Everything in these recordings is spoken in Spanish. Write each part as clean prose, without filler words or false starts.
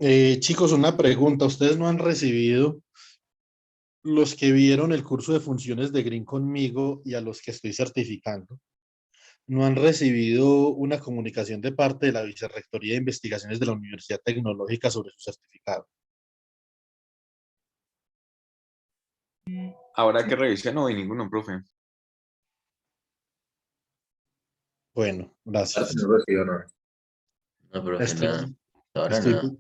Chicos, una pregunta. ¿Ustedes no han recibido, los que vieron el curso de funciones de Green conmigo y a los que estoy certificando, no han recibido una comunicación de parte de la Vicerrectoría de Investigaciones de la Universidad Tecnológica sobre su certificado? Ahora que revisé, no vi ninguno, profe. Bueno, Parce, gracias. no recibió nada. No, profe, nada. Estoy, Ahora estoy, nada.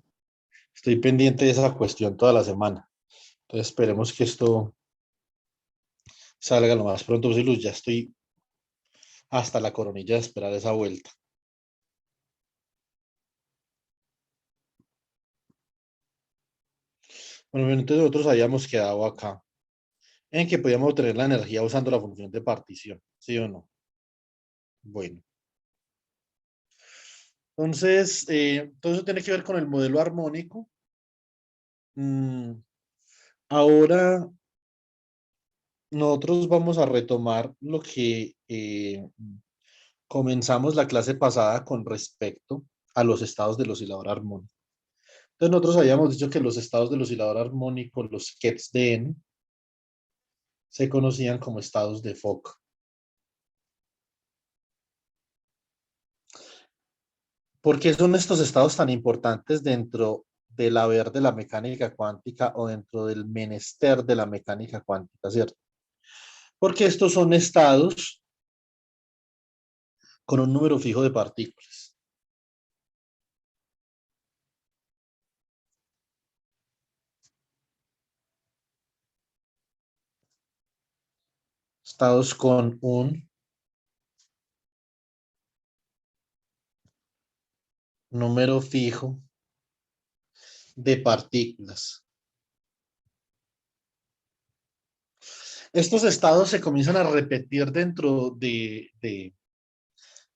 estoy pendiente de esa cuestión toda la semana. Entonces esperemos que esto salga lo más pronto posible. Ya estoy hasta la coronilla de esperar esa vuelta. Bueno, bien, entonces nosotros habíamos quedado acá en que podíamos obtener la energía usando la función de partición, ¿sí o no? Bueno, entonces, todo eso tiene que ver con el modelo armónico. Mm, ahora nosotros vamos a retomar lo que comenzamos la clase pasada con respecto a los estados del oscilador armónico. Entonces nosotros habíamos dicho que los estados del oscilador armónico, los QEPs de N, se conocían como estados de Fock. ¿Por qué son estos estados tan importantes dentro del haber de la mecánica cuántica o dentro del menester de la mecánica cuántica, cierto? Porque estos son estados con un número fijo de partículas. Estados con un número fijo de partículas. Estos estados se comienzan a repetir dentro de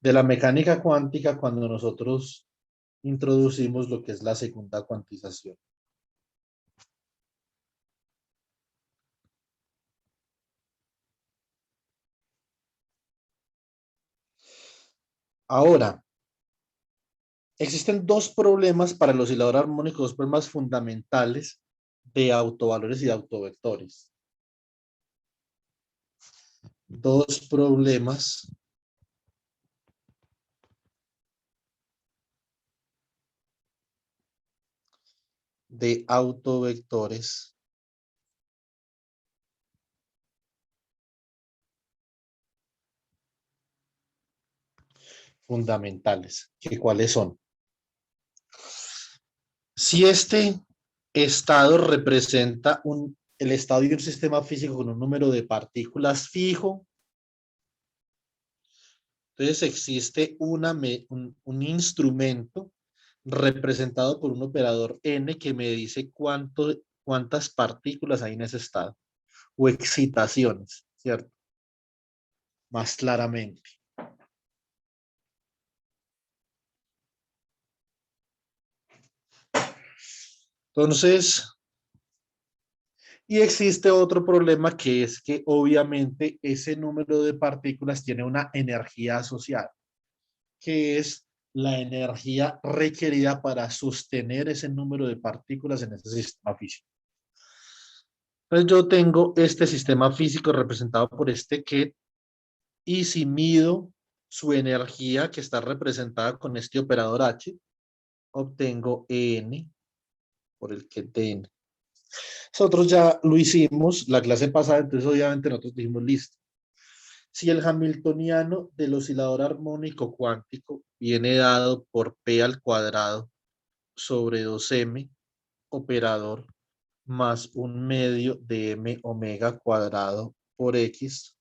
la mecánica cuántica cuando nosotros introducimos lo que es la segunda cuantización. Ahora, existen dos problemas para el oscilador armónico, dos problemas fundamentales de autovalores y de autovectores. Dos problemas de autovectores fundamentales. ¿Cuáles son? Si este estado representa el estado de un sistema físico con un número de partículas fijo, entonces existe un instrumento representado por un operador n que me dice cuántas partículas hay en ese estado, o excitaciones, ¿cierto? Más claramente. Entonces, y existe otro problema, que es que obviamente ese número de partículas tiene una energía asociada, que es la energía requerida para sostener ese número de partículas en ese sistema físico. Entonces yo tengo este sistema físico representado por este QET, y si mido su energía, que está representada con este operador H, obtengo N por el QET de N. Nosotros ya lo hicimos la clase pasada, entonces obviamente nosotros dijimos listo. Si el hamiltoniano del oscilador armónico cuántico viene dado por P al cuadrado sobre 2M operador más un medio de M omega cuadrado por X,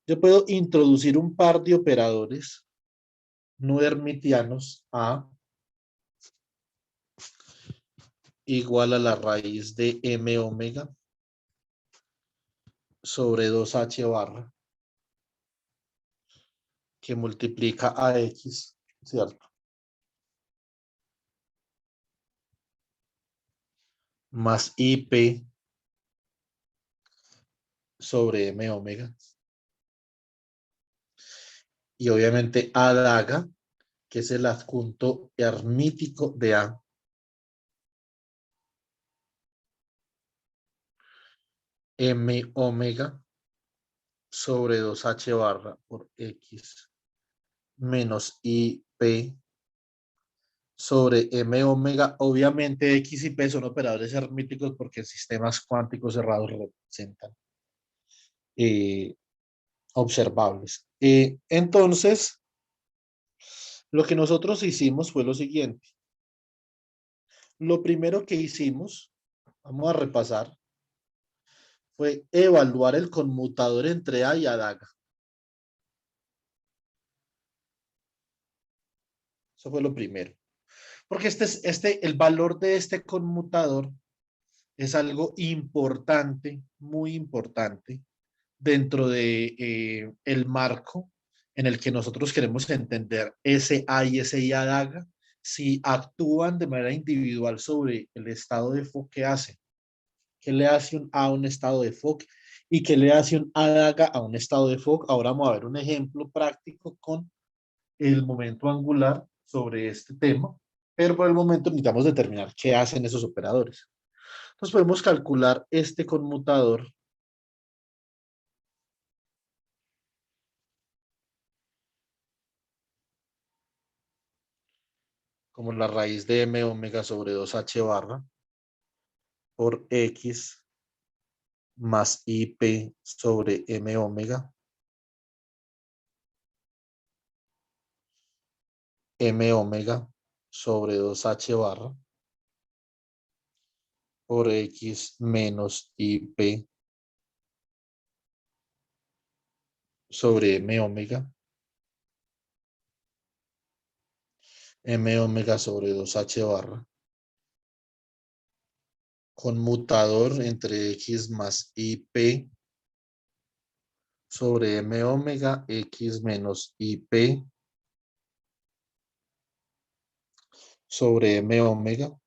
yo puedo introducir un par de operadores no hermitianos A igual a la raíz de M omega sobre 2H barra, que multiplica a X, ¿cierto? Más IP sobre M omega. Y obviamente A daga, que es el adjunto hermítico de A, M omega sobre 2H barra por X menos IP sobre M omega. Obviamente X y P son operadores hermíticos porque en sistemas cuánticos cerrados representan observables. Entonces, lo que nosotros hicimos fue lo siguiente. Lo primero que hicimos, vamos a repasar, fue evaluar el conmutador entre A y adaga. Eso fue lo primero. Porque el valor de este conmutador es algo importante, muy importante, dentro de el marco en el que nosotros queremos entender ese A y ese I adaga, si actúan de manera individual sobre el estado de Fock que hace. ¿Qué le hace un A a un estado de Fock? ¿Y qué le hace un adaga a un estado de Fock? Ahora vamos a ver un ejemplo práctico con el momento angular sobre este tema, pero por el momento necesitamos determinar qué hacen esos operadores. Entonces podemos calcular este conmutador como la raíz de M omega sobre 2H barra por X más IP sobre M omega, M omega sobre 2H barra por X menos IP sobre M omega, M omega sobre 2H barra, conmutador entre X más IP sobre M omega, X menos IP sobre M omega.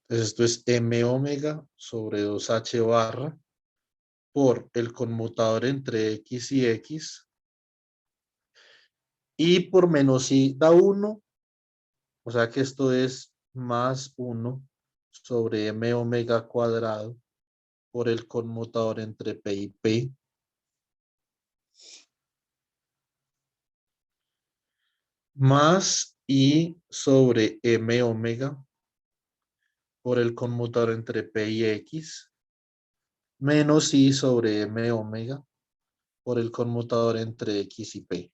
Entonces esto es M omega sobre 2H barra por el conmutador entre X y X. Y por menos I da 1. O sea que esto es más 1 sobre M omega cuadrado por el conmutador entre P y P. Más I sobre M omega por el conmutador entre P y X. Menos I sobre M omega por el conmutador entre X y P.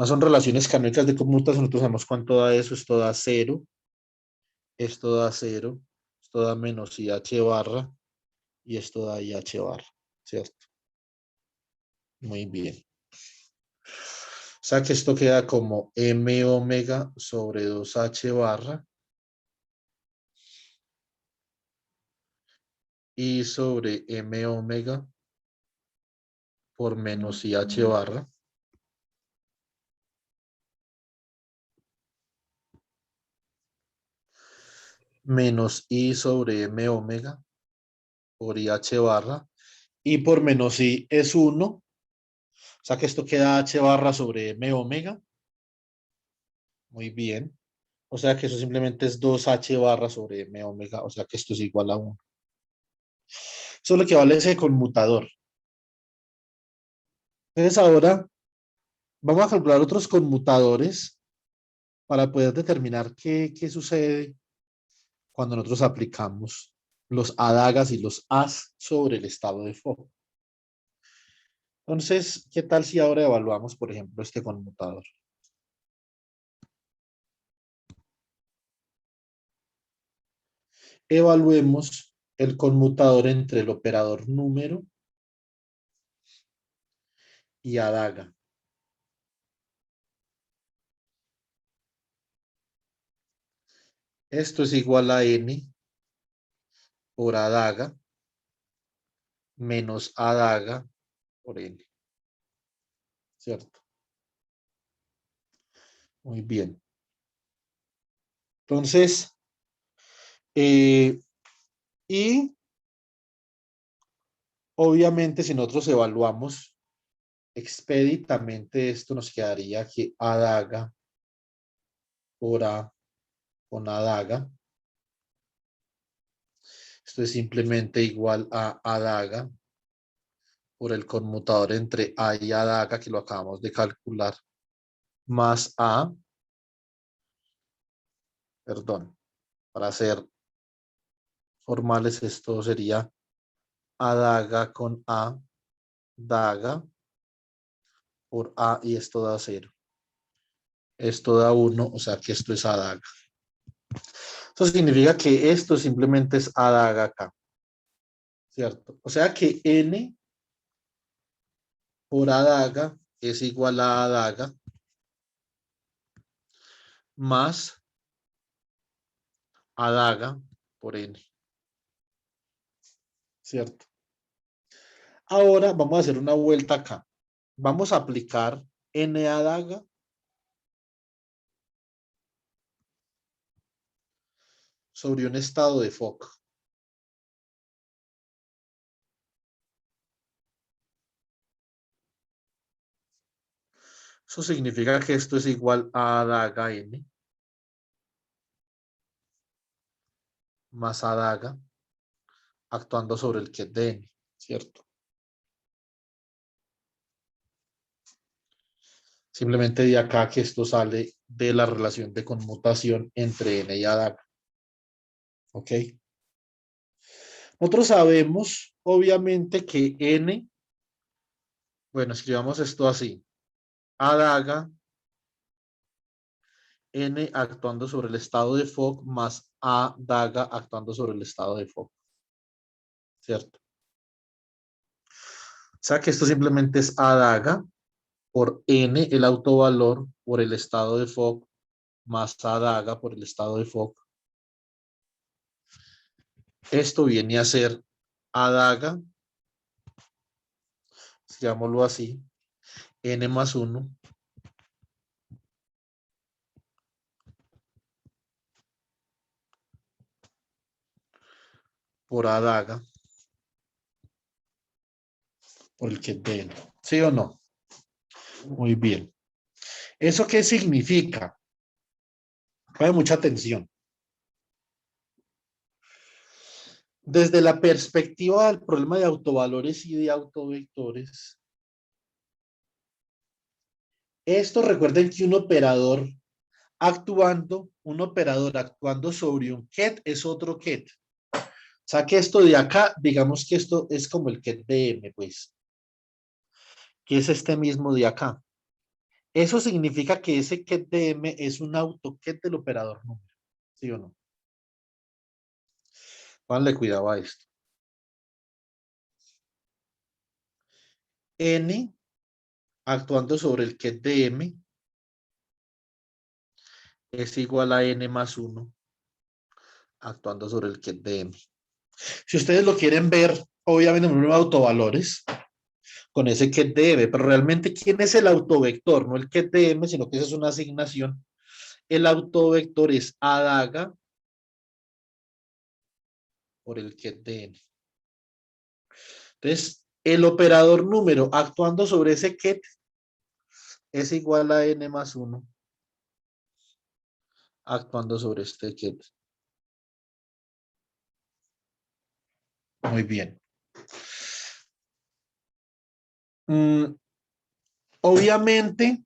Son relaciones canónicas de conmutación. Nosotros sabemos cuánto da eso. Esto da 0. Esto da 0. Esto da menos IH barra. Y esto da IH barra. ¿Cierto? Muy bien. O sea que esto queda como M omega sobre 2H barra. Y sobre M omega por menos IH barra. Menos I sobre M omega por IH barra. Y por menos I es 1. O sea que esto queda H barra sobre M omega. Muy bien. O sea que eso simplemente es 2H barra sobre M omega. O sea que esto es igual a 1. Eso es lo que vale ese conmutador. Entonces ahora vamos a calcular otros conmutadores para poder determinar qué sucede cuando nosotros aplicamos los adagas y los as sobre el estado de Fock. Entonces, ¿qué tal si ahora evaluamos, por ejemplo, este conmutador? Evaluemos el conmutador entre el operador número y adaga. Esto es igual a n por adaga menos adaga por n. ¿Cierto? Muy bien. Entonces, y Obviamente, si nosotros evaluamos expeditamente, esto nos quedaría que A daga por A con A daga. Esto es simplemente igual a A daga por el conmutador entre A y A daga, que lo acabamos de calcular, más A, perdón, para ser formales, esto sería A daga con A daga por A y esto da 0. Esto da 1, o sea que esto es A daga. Eso significa que esto simplemente es A daga acá, ¿cierto? O sea que N por A daga es igual a daga más A daga por N, ¿cierto? Ahora vamos a hacer una vuelta acá. Vamos a aplicar N a daga sobre un estado de Fock. Eso significa que esto es igual a daga N más a daga actuando sobre el ket de N, ¿cierto? Simplemente de acá que esto sale de la relación de conmutación entre N y A daga. ¿Ok? Nosotros sabemos, obviamente, que N, bueno, escribamos esto así. A daga, N actuando sobre el estado de Fock más A daga actuando sobre el estado de Fock. ¿Cierto? O sea que esto simplemente es A daga por N, el autovalor, por el estado de Fock, más A daga por el estado de Fock. Esto viene a ser A daga, llamémoslo así, N más 1 por A daga por el que de N. ¿Sí o no? Muy bien. ¿Eso qué significa? Hay mucha atención. Desde la perspectiva del problema de autovalores y de autovectores, esto recuerden que un operador actuando sobre un ket es otro ket. O sea que esto de acá, digamos que esto es como el ket de M, pues, que es este mismo de acá. Eso significa que ese ket de M es un autoket del operador número, ¿sí o no? Pónganle cuidado a esto. N actuando sobre el ket de M es igual a N más 1 actuando sobre el ket de M. Si ustedes lo quieren ver, obviamente en autovalores con ese ket de M, pero realmente ¿quién es el autovector? No el ket de M, sino que esa es una asignación. El autovector es A daga por el ket de N. Entonces, el operador número actuando sobre ese ket es igual a N más 1 actuando sobre este ket. Muy bien. Obviamente,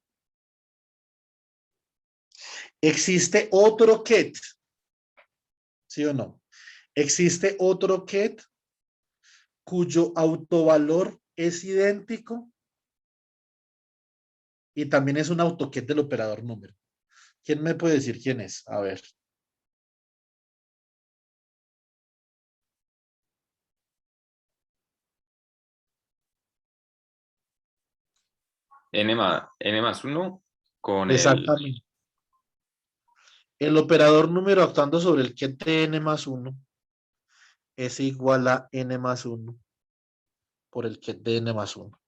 existe otro ket, ¿sí o no? Existe otro ket cuyo autovalor es idéntico y también es un autoket del operador número. ¿Quién me puede decir quién es? A ver. N más 1 con el... Exactamente. El operador número actuando sobre el ket de n más 1 es igual a n más 1 por el ket de n más 1.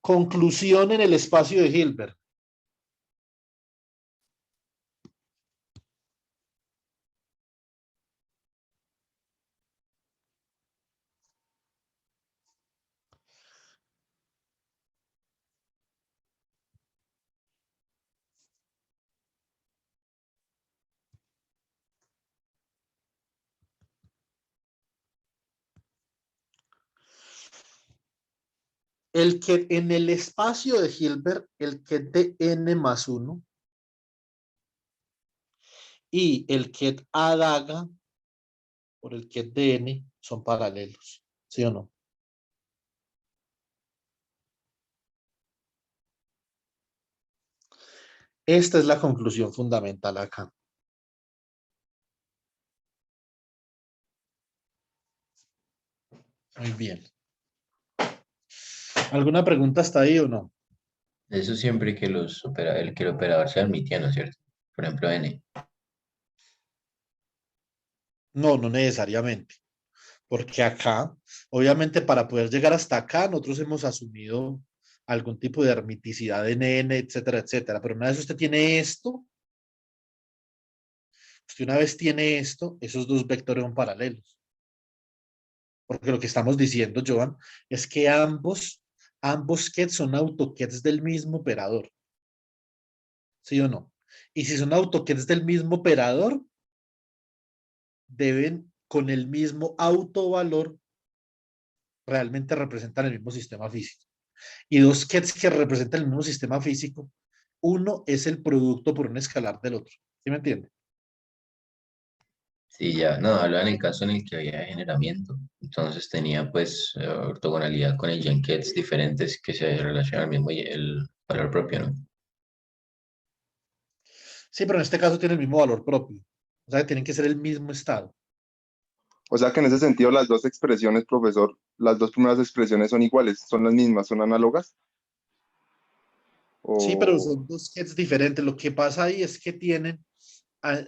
Conclusión en el espacio de Hilbert. El que en el espacio de Hilbert, el ket de n más 1 y el ket A daga por el ket de n son paralelos, ¿sí o no? Esta es la conclusión fundamental acá. Muy bien. ¿Alguna pregunta hasta ahí o no? Eso siempre que que el operador sea hermitiano, ¿cierto? Por ejemplo, n. No, no necesariamente. Porque acá, obviamente, para poder llegar hasta acá, nosotros hemos asumido algún tipo de hermiticidad en n, etcétera, etcétera. Pero una vez usted tiene esto, usted una vez tiene esto, esos dos vectores son paralelos. Porque lo que estamos diciendo, Joan, es que ambos kets son autokets del mismo operador. ¿Sí o no? Y si son autokets del mismo operador, deben, con el mismo autovalor, realmente representar el mismo sistema físico. Y dos kets que representan el mismo sistema físico, uno es el producto por un escalar del otro. ¿Sí me entiende? Sí, ya, no, hablaba en el caso en el que había generamiento. Entonces tenía pues ortogonalidad con el Jenkets diferentes que se relacionan al mismo y el valor propio, ¿no? Sí, pero en este caso tiene el mismo valor propio. O sea, que tienen que ser el mismo estado. O sea que en ese sentido las dos expresiones, profesor, las dos primeras expresiones son iguales, son las mismas, son análogas. Sí, pero O... son dos kets diferentes. Lo que pasa ahí es que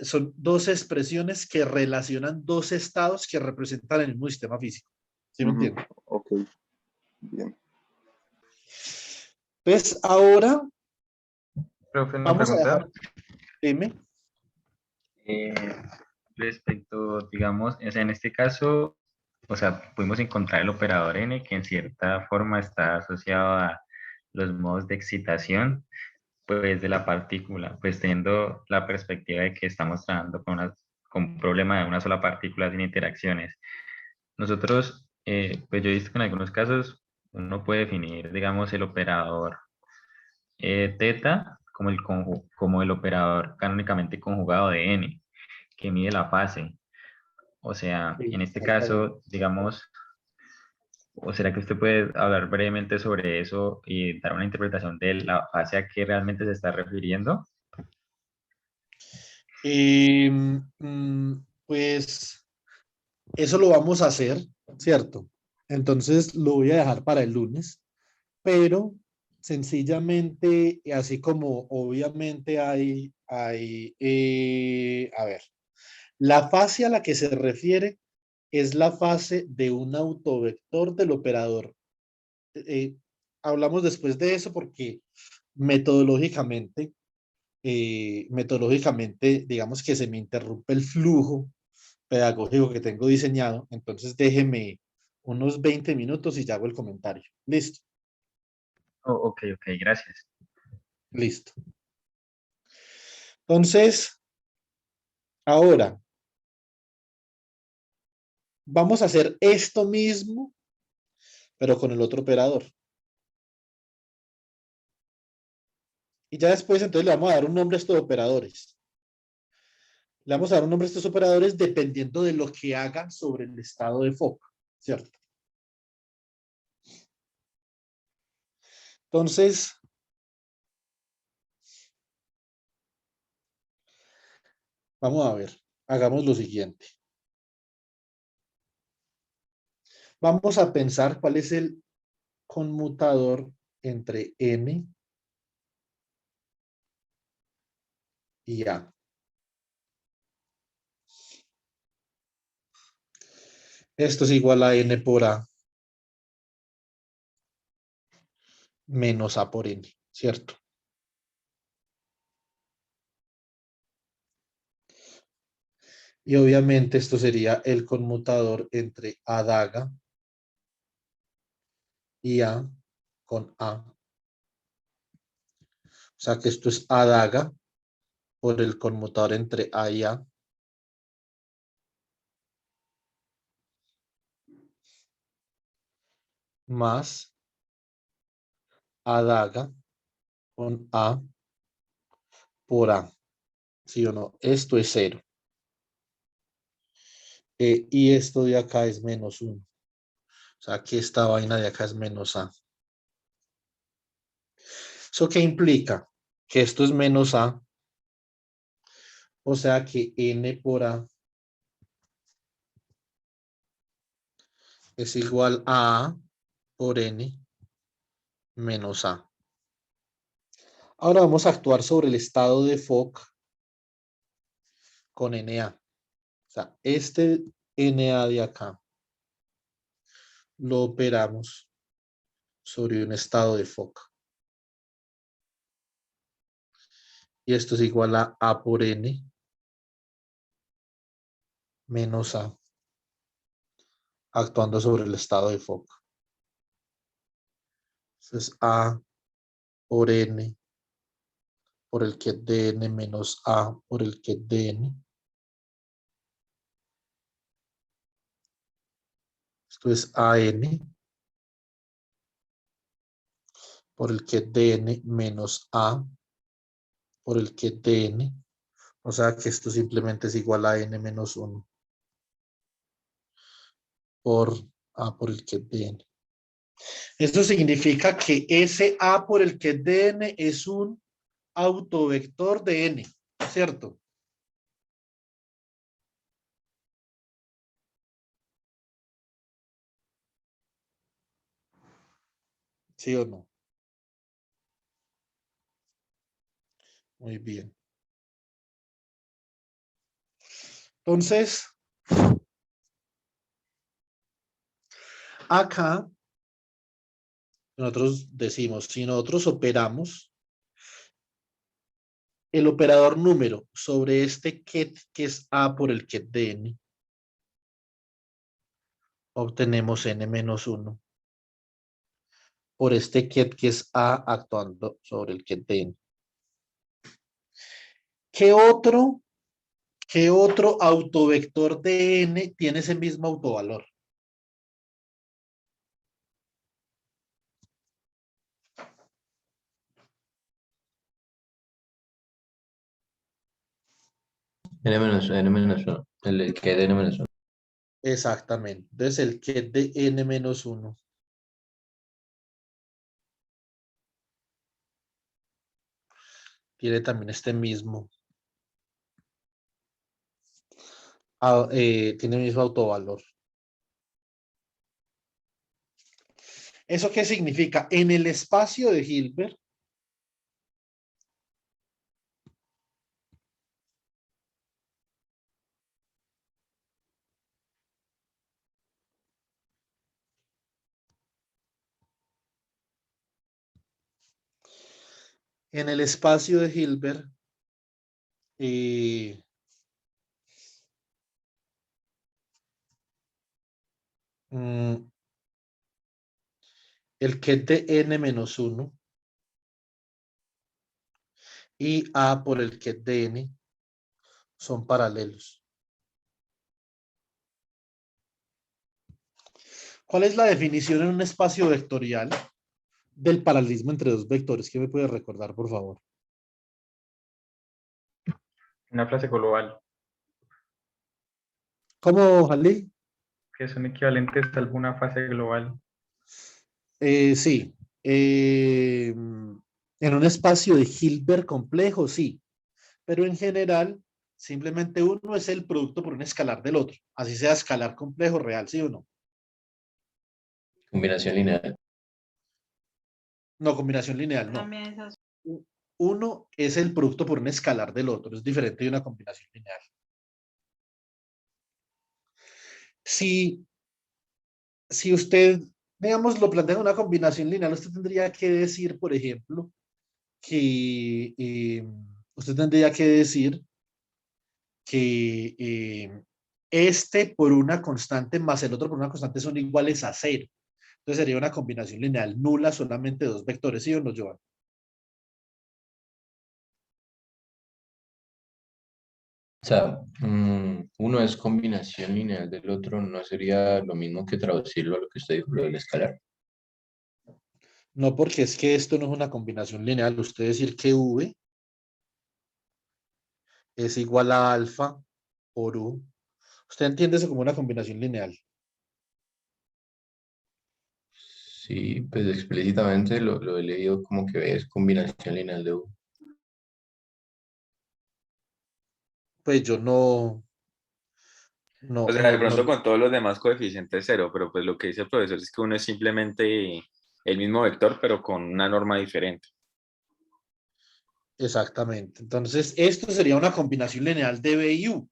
son dos expresiones que relacionan dos estados que representan el mismo sistema físico. ¿Sí me Ujú, entiende? ok, bien. Pues ahora Profe, una vamos a dejar, pregunta. dime. eh, Respecto, digamos, o sea, en este caso, o sea, pudimos encontrar el operador n que en cierta forma está asociado a los modos de excitación, pues, de la partícula, pues teniendo la perspectiva de que estamos trabajando con un problema de una sola partícula sin interacciones. Nosotros, pues yo he visto que en algunos casos uno puede definir, digamos, el operador teta como como el operador canónicamente conjugado de n, que mide la fase. O sea, Sí, en este caso, digamos, ¿o será que usted puede hablar brevemente sobre eso y dar una interpretación de la fase a que realmente se está refiriendo? Eh, pues eso lo vamos a hacer, ¿cierto? Entonces lo voy a dejar para el lunes, pero sencillamente, así como obviamente a ver, la fase a la que se refiere es la fase de un autovector del operador. Eh, Hablamos después de eso porque metodológicamente, digamos que se me interrumpe el flujo pedagógico que tengo diseñado, entonces déjeme unos 20 minutos y ya hago el comentario. Listo, Oh, ok, ok, gracias. listo. Entonces, ahora vamos a hacer esto mismo, pero con el otro operador. Y ya después entonces le vamos a dar un nombre a estos operadores. Le vamos a dar un nombre a estos operadores dependiendo de lo que hagan sobre el estado de foco, ¿cierto? Entonces, vamos a ver, hagamos lo siguiente. Vamos a pensar cuál es el conmutador entre n y a. Esto es igual a n por a menos a por n, ¿cierto? Y obviamente esto sería el conmutador entre a daga y a con a. O sea que esto es a daga por el conmutador entre a y a. Más adaga con A por A. ¿Sí o no? Esto es 0. Y esto de acá es menos 1. O sea, que esta vaina de acá es menos A. ¿Eso qué implica? Que esto es menos A. O sea que N por A es igual a A por N menos A. Ahora vamos a actuar sobre el estado de Fock con NA. O sea, este NA de acá lo operamos sobre un estado de Fock. Y esto es igual a A por N menos A, actuando sobre el estado de Fock. Entonces A por N por el que de N menos A por el que de N. Esto es AN por el que dn menos A por el que dn. O sea que esto simplemente es igual a n menos 1 por A por el que dn. Esto significa que ese A por el que dn es un autovector de n, ¿cierto? ¿Sí o no? Muy bien. Entonces, acá nosotros decimos, si nosotros operamos el operador número sobre este ket que es A por el ket de n, obtenemos n menos 1 por este ket que es A actuando sobre el ket de n. ¿Qué otro autovector de n tiene ese mismo autovalor? N-1, el que de N-1. Exactamente. Entonces el ket de n menos 1 tiene también este mismo, tiene el mismo autovalor. ¿Eso qué significa? En el espacio de Hilbert, en el espacio de Hilbert, eh, mm, el ket de n menos 1 y A por el ket de n son paralelos. ¿Cuál es la definición en un espacio vectorial del paralelismo entre dos vectores? ¿Qué me puede recordar, por favor? Una frase global, ¿Cómo, Jalí? que son equivalentes a alguna fase global. Sí. En un espacio de Hilbert complejo, sí. Pero en general, simplemente uno es el producto por un escalar del otro. Así sea escalar complejo, real, ¿sí o no? Combinación lineal. No, combinación lineal, no. Uno es el producto por un escalar del otro. Es diferente de una combinación lineal. Si usted, digamos, lo plantea en una combinación lineal, usted tendría que decir, por ejemplo, que usted tendría que decir que este por una constante más el otro por una constante son iguales a 0. Entonces sería una combinación lineal nula, solamente dos vectores, ¿sí o no, Joan? O sea, uno es combinación lineal del otro, no sería lo mismo que traducirlo a lo que usted dijo, lo del escalar. No, porque es que esto no es una combinación lineal. Usted decir que V es igual a alfa por U. Usted entiende eso como una combinación lineal. Sí, pues explícitamente lo he leído como que es combinación lineal de U. Pues yo no, no, O sea, de no, pronto no. con todos los demás coeficientes cero, pero pues lo que dice el profesor es que uno es simplemente el mismo vector, pero con una norma diferente. Exactamente. Entonces, esto sería una combinación lineal de B y U.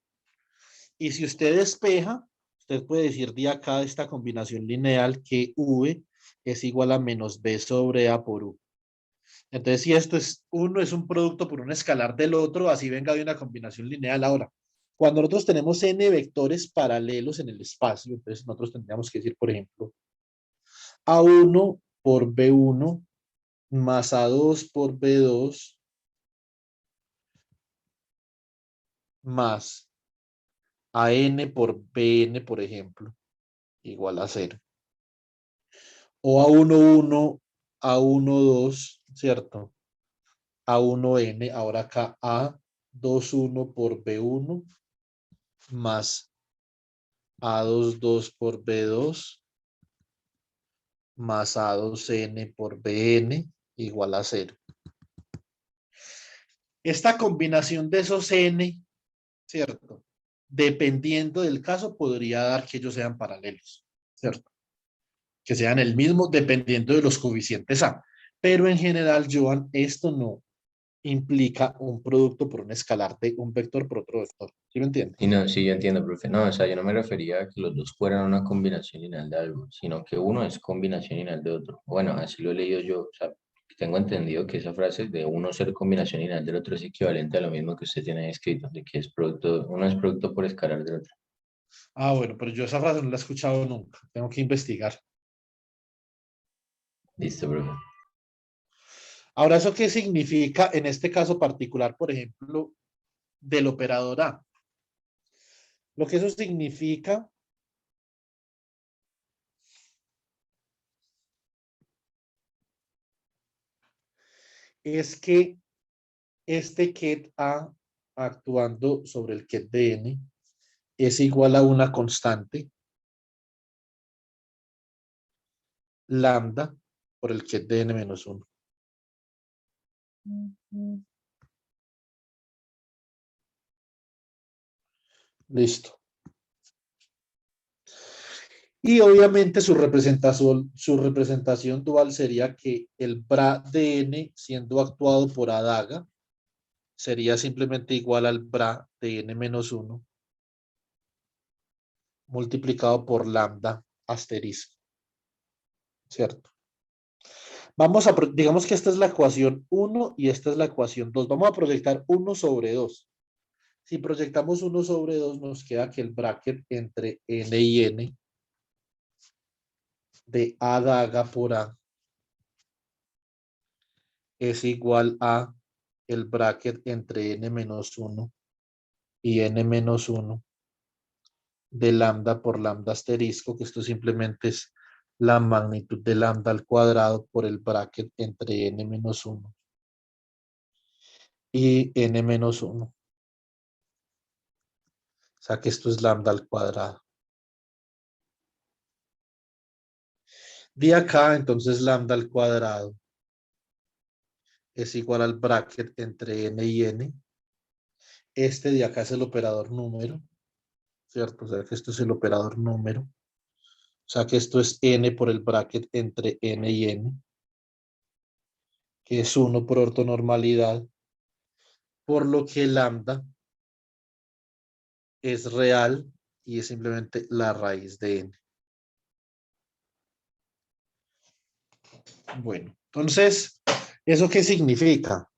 Y si usted despeja, usted puede decir de acá de esta combinación lineal que V es igual a menos B sobre A por U. Entonces, si esto es uno es un producto por un escalar del otro, así venga de una combinación lineal. Ahora, cuando nosotros tenemos n vectores paralelos en el espacio, entonces nosotros tendríamos que decir, por ejemplo, A1 por B1 más A2 por B2 más AN por BN, por ejemplo, igual a cero. O A11, A12, ¿cierto? A1N, ahora acá A21 por B1 más A22 por B2 más A2N por BN igual a cero. Esta combinación de esos N, ¿cierto? Dependiendo del caso, podría dar que ellos sean paralelos, ¿cierto? Que sean el mismo dependiendo de los coeficientes A. Pero en general, Joan, esto no implica un producto por un escalar de un vector por otro vector. ¿Sí me entiende? Y no, sí, yo entiendo, profe. No, o sea, yo no me refería a que los dos fueran una combinación lineal de algo, sino que uno es combinación lineal de otro. Bueno, así lo he leído yo. O sea, tengo entendido que esa frase de uno ser combinación lineal del otro es equivalente a lo mismo que usted tiene ahí escrito, de que es producto, uno es producto por escalar del otro. Ah, bueno, pero yo esa frase no la he escuchado nunca. Tengo que investigar. Listo, profe. Ahora, ¿eso qué significa en este caso particular, por ejemplo, del operador A? Lo que eso significa es que este ket A actuando sobre el ket de N es igual a una constante lambda por el ket de N menos 1. Listo. Y obviamente su representación dual sería que el bra de N siendo actuado por A daga sería simplemente igual al bra de N menos 1 multiplicado por lambda asterisco, ¿cierto? Vamos a, digamos que esta es la ecuación 1 y esta es la ecuación 2. Vamos a proyectar 1 sobre 2. Si proyectamos 1 sobre 2, nos queda que el bracket entre N y N de A daga por A es igual a el bracket entre N menos 1 y N menos 1 de lambda por lambda asterisco, que esto simplemente es la magnitud de lambda al cuadrado por el bracket entre N menos 1 y N menos 1. O sea que esto es lambda al cuadrado. De acá, entonces lambda al cuadrado es igual al bracket entre N y N. Este de acá es el operador número, ¿cierto? O sea que esto es el operador número. O sea que esto es N por el bracket entre N y N, que es 1 por ortonormalidad, por lo que lambda es real y es simplemente la raíz de N. Bueno, entonces, ¿eso qué significa?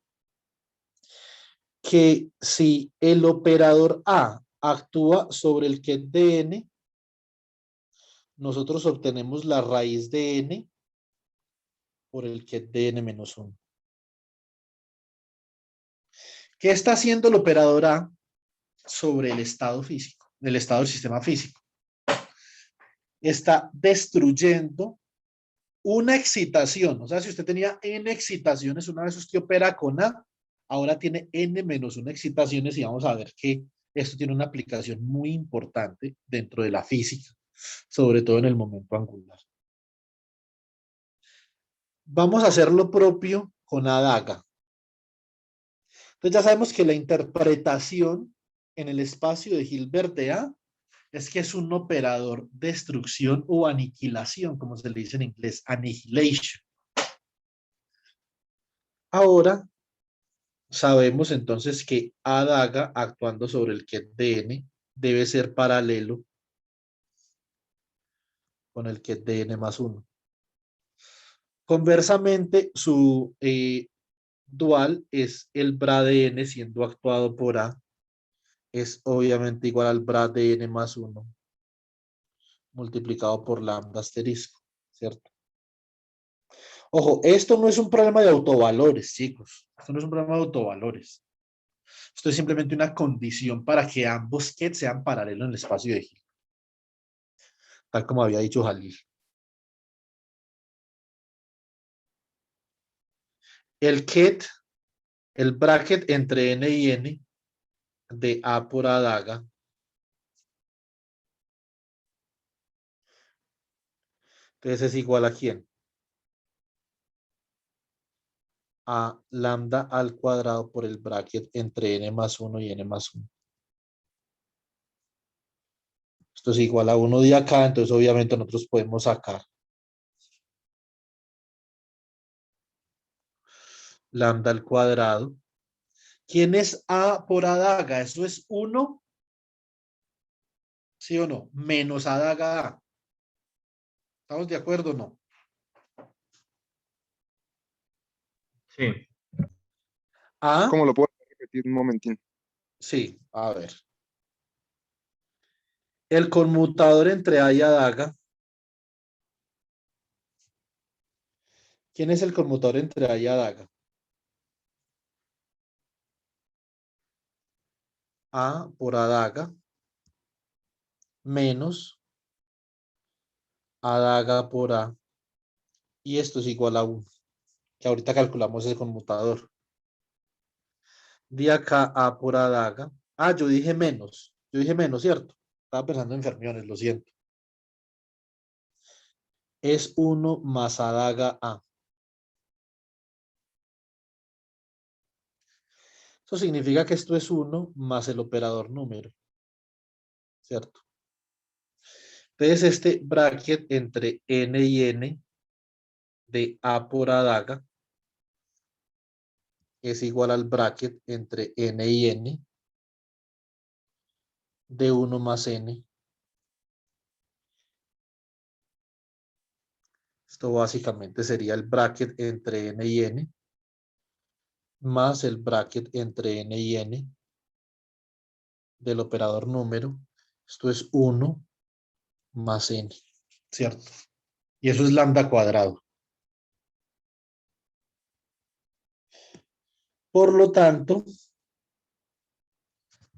Que si el operador A actúa sobre el ket de N, nosotros obtenemos la raíz de N por el ket de N menos 1. ¿Qué está haciendo el operador A sobre el estado físico, el estado del sistema físico? Está destruyendo una excitación. O sea, si usted tenía n excitaciones, una vez usted opera con A, ahora tiene n menos una excitaciones y vamos a ver que esto tiene una aplicación muy importante dentro de la física, sobre todo en el momento angular. Vamos a hacer lo propio con Adaga. Entonces ya sabemos que la interpretación en el espacio de Hilbert de A es que es un operador de destrucción o aniquilación, como se le dice en inglés, annihilation. Ahora sabemos entonces que Adaga actuando sobre el ket de n debe ser paralelo con el ket de n más 1. Conversamente, su dual es el bra de n siendo actuado por A, es obviamente igual al bra de n más 1 multiplicado por lambda asterisco, ¿cierto? Ojo, esto no es un problema de autovalores, chicos. Esto no es un problema de autovalores. Esto es simplemente una condición para que ambos ket sean paralelos en el espacio de Hilbert, tal como había dicho Jalil. El ket, el bracket entre n y n de A por Adaga entonces es igual a ¿quién? A lambda al cuadrado por el bracket entre n más 1 y n más 1. Esto es igual a 1 de acá, entonces obviamente nosotros podemos sacar lambda al cuadrado. ¿Quién es A por Adaga? Eso es 1, ¿sí o no? Menos Adaga A. ¿Estamos de acuerdo o no? Sí. A, ¿Cómo lo puedo repetir un momentín? sí, a ver. El conmutador entre A y Adaga. ¿Quién es el conmutador entre A y Adaga? A por Adaga menos Adaga por A. Y esto es igual a 1. Que ahorita calculamos el conmutador. De acá A por Adaga. Ah, yo dije menos. Yo dije menos, ¿cierto? Estaba pensando en fermiones, lo siento. Es 1 más Adaga A. Eso significa que esto es 1 más el operador número, ¿cierto? Entonces este bracket entre n y n de A por Adaga es igual al bracket entre n y n de 1 más n. Esto básicamente sería el bracket entre n y n más el bracket entre n y n del operador número. Esto es 1 más n, ¿cierto? Y eso es lambda cuadrado. Por lo tanto,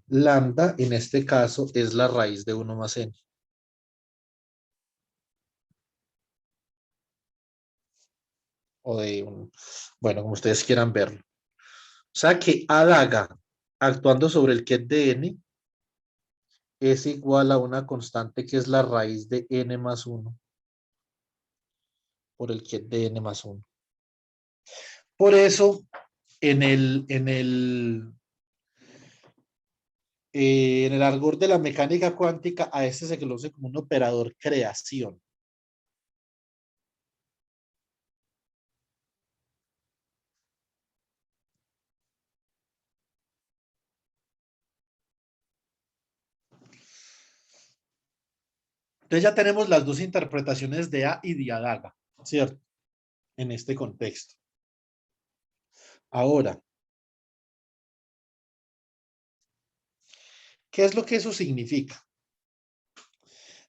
lambda en este caso es la raíz de 1 más n. O de un, bueno, como ustedes quieran verlo. O sea que Adaga actuando sobre el ket de n es igual a una constante que es la raíz de n más 1 por el ket de n más 1. Por eso, en el argot de la mecánica cuántica, a este se conoce como un operador creación. Entonces ya tenemos las dos interpretaciones de A y de Adaga, ¿cierto? En este contexto. Ahora, ¿qué es lo que eso significa?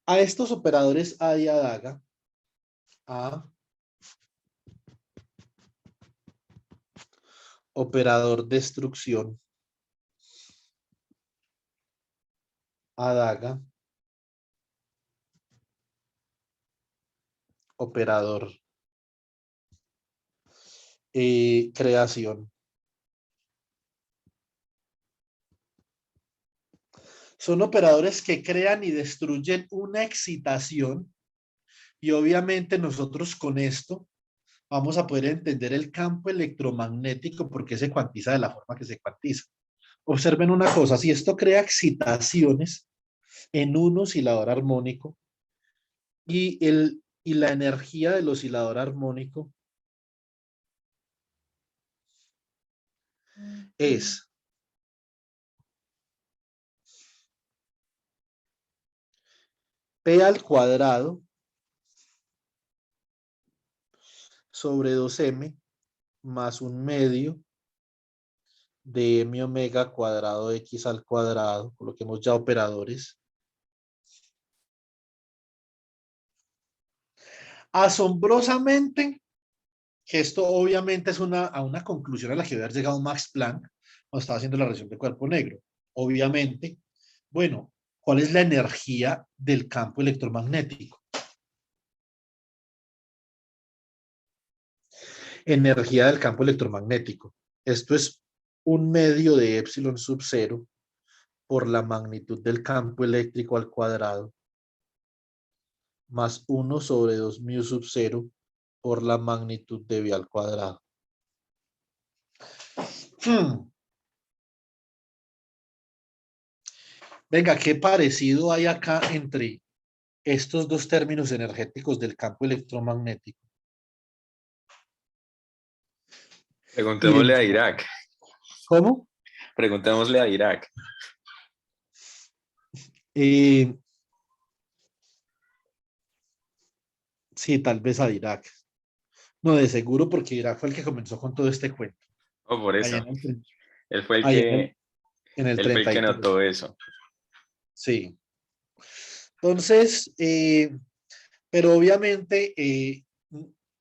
A estos operadores A y Adaga, A, operador destrucción, Adaga, operador creación. Son operadores que crean y destruyen una excitación y obviamente nosotros con esto vamos a poder entender el campo electromagnético porque se cuantiza de la forma que se cuantiza. Observen una cosa, si esto crea excitaciones en un oscilador armónico y la energía del oscilador armónico es P al cuadrado sobre 2M más 1/2 de M omega cuadrado X al cuadrado, coloquemos ya operadores. Asombrosamente, que esto obviamente es a una conclusión a la que había llegado Max Planck cuando estaba haciendo la reacción de cuerpo negro. Obviamente, bueno, ¿cuál es la energía del campo electromagnético? Energía del campo electromagnético. Esto es 1/2 de epsilon sub 0 por la magnitud del campo eléctrico al cuadrado más 1 sobre 2 mu sub 0 por la magnitud de B al cuadrado. Venga, ¿qué parecido hay acá entre estos dos términos energéticos del campo electromagnético? Preguntémosle a Irak. ¿Cómo? Preguntémosle a Irak. Sí, tal vez a Irak. No, de seguro, porque Irak fue el que comenzó con todo este cuento. Oh, por eso. Allá en el, Él fue el allá que, en el él fue el que 33. notó eso. Sí. Entonces, pero obviamente,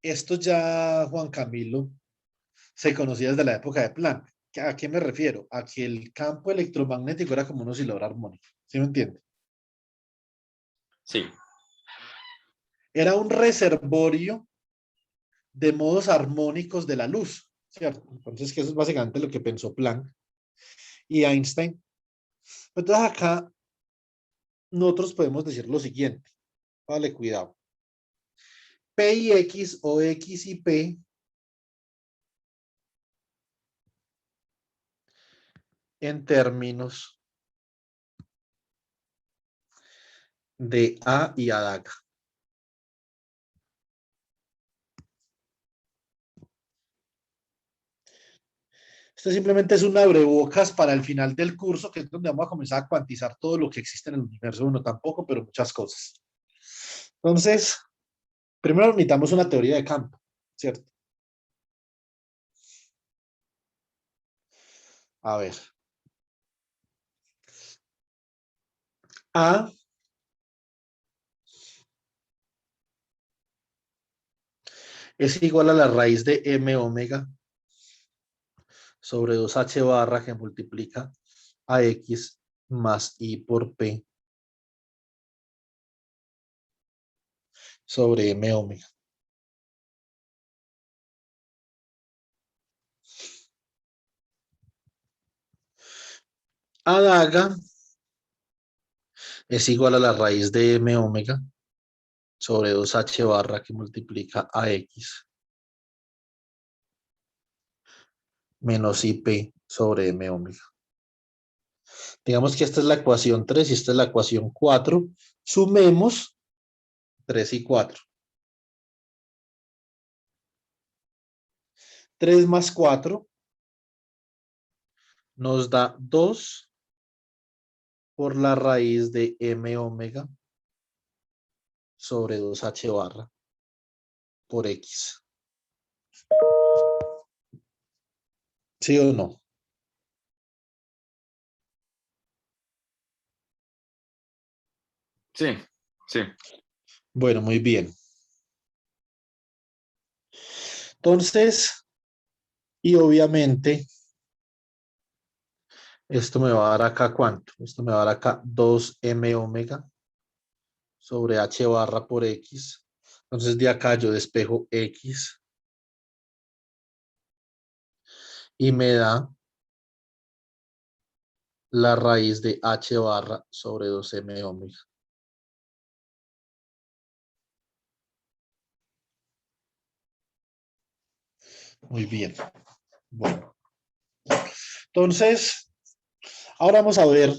esto ya, Juan Camilo, se conocía desde la época de Planck. ¿A qué me refiero? A que el campo electromagnético era como un oscilador armónico. ¿Sí me entiende? Sí. Era un reservorio de modos armónicos de la luz, ¿cierto? Entonces, que eso es básicamente lo que pensó Planck y Einstein. Entonces, acá nosotros podemos decir lo siguiente. Vale, cuidado. P y X o X y P en términos de A y adaga. Esto simplemente es un abrebocas para el final del curso, que es donde vamos a comenzar a cuantizar todo lo que existe en el universo. Uno tampoco, pero muchas cosas. Entonces, primero necesitamos una teoría de campo, ¿cierto? A ver. A es igual a la raíz de M omega sobre 2H barra que multiplica a X más I por P sobre M omega. Adaga es igual a la raíz de M omega sobre 2H barra que multiplica a X menos IP sobre M omega. Digamos que esta es la ecuación 3 y esta es la ecuación 4. Sumemos 3 y 4. 3 más 4 nos da 2 por la raíz de M omega sobre 2H barra por X. ¿Sí o no? Sí, sí. Bueno, muy bien. Entonces, y obviamente, esto me va a dar acá ¿cuánto? Esto me va a dar acá 2M omega sobre H barra por X. Entonces, de acá yo despejo X y me da la raíz de h barra sobre 2m omega. Muy bien. Bueno. Entonces, ahora vamos a ver,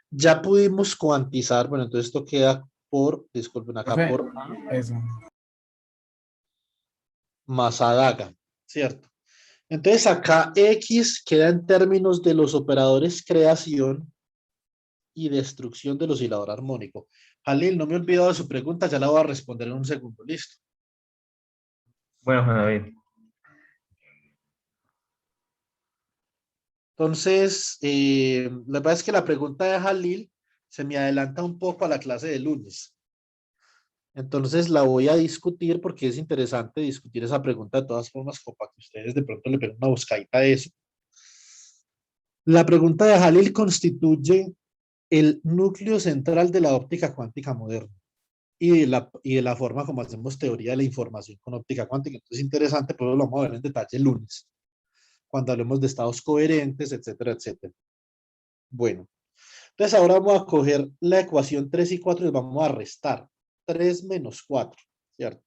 ya pudimos cuantizar, bueno, entonces esto queda por, disculpen acá, Profe, por eso. más adaga, ¿cierto? Entonces acá X queda en términos de los operadores creación y destrucción del oscilador armónico. Jalil, no me he olvidado de su pregunta, ya la voy a responder en un segundo, listo. Bueno, Juan David, Entonces, la verdad es que la pregunta de Jalil se me adelanta un poco a la clase de lunes. Entonces la voy a discutir porque es interesante discutir esa pregunta de todas formas, como para que ustedes de pronto le peguen una buscadita a eso. La pregunta de Jalil constituye el núcleo central de la óptica cuántica moderna y de la forma como hacemos teoría de la información con óptica cuántica. Entonces es interesante, pero lo vamos a ver en detalle el lunes, cuando hablemos de estados coherentes, etcétera, etcétera. Bueno, entonces ahora vamos a coger la ecuación 3 y 4 y vamos a restar. 3 menos 4, ¿cierto?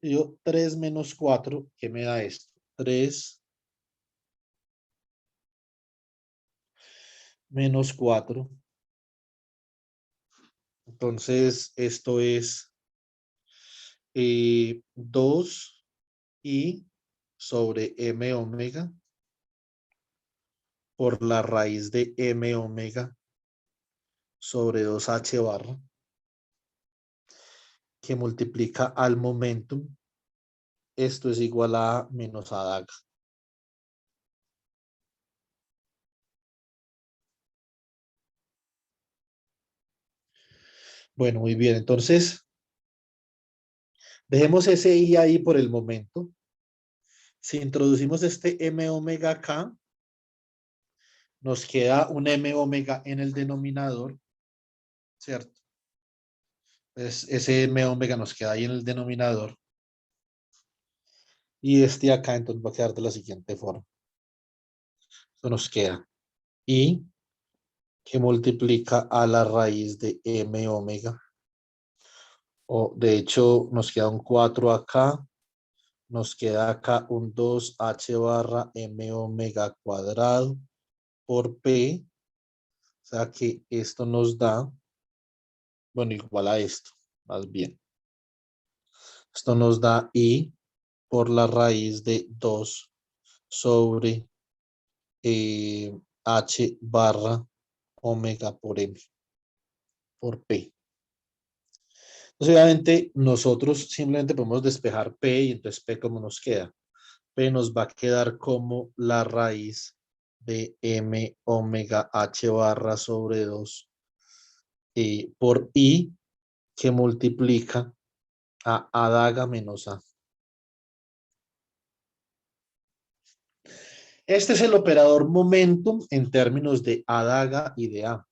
Y yo 3 menos 4, ¿qué me da esto? 3 menos 4. Entonces, esto es 2 y sobre m omega por la raíz de m omega sobre 2h barra, que multiplica al momentum. Esto es igual a menos adaga. Bueno, muy bien. Entonces, dejemos ese i ahí por el momento. Si introducimos este m omega acá, nos queda un m omega en el denominador, ¿cierto? Ese m omega nos queda ahí en el denominador. Y este acá entonces va a quedar de la siguiente forma. Esto nos queda i que multiplica a la raíz de m omega. O de hecho nos queda un 4 acá. Nos queda acá un 2h barra m omega cuadrado por p. O sea que esto nos da, bueno, igual a esto, más bien. Esto nos da i por la raíz de 2 sobre h barra omega por m por p. Entonces, obviamente, nosotros simplemente podemos despejar p y entonces p como nos queda. P nos va a quedar como la raíz de m omega h barra sobre 2 por i que multiplica a adaga menos a. Este es el operador momentum en términos de adaga y de a.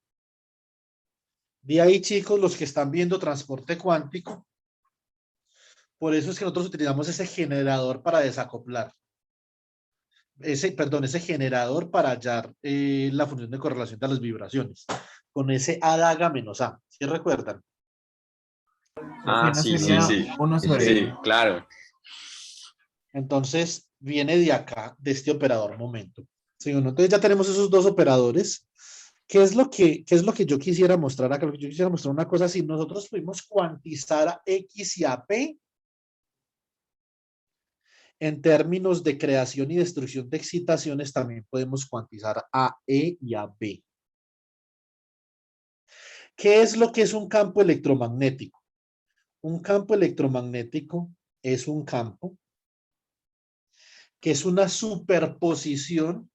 De ahí, chicos, los que están viendo transporte cuántico, por eso es que nosotros utilizamos ese generador para desacoplar. Ese generador para hallar la función de correlación de las vibraciones. Con ese adaga menos a. ¿Sí recuerdan? Ah, No sí, sí, sería sí. uno Sí, sí, sobre sí. Sí, claro. Entonces, viene de acá, de este operador momento. ¿Sí o no? Entonces ya tenemos esos dos operadores. ¿Qué es lo que yo quisiera mostrar acá? Lo que yo quisiera mostrar una cosa, si nosotros pudimos cuantizar a X y a P en términos de creación y destrucción de excitaciones, también podemos cuantizar a E y a B. ¿Qué es lo que es un campo electromagnético? Un campo electromagnético es un campo que es una superposición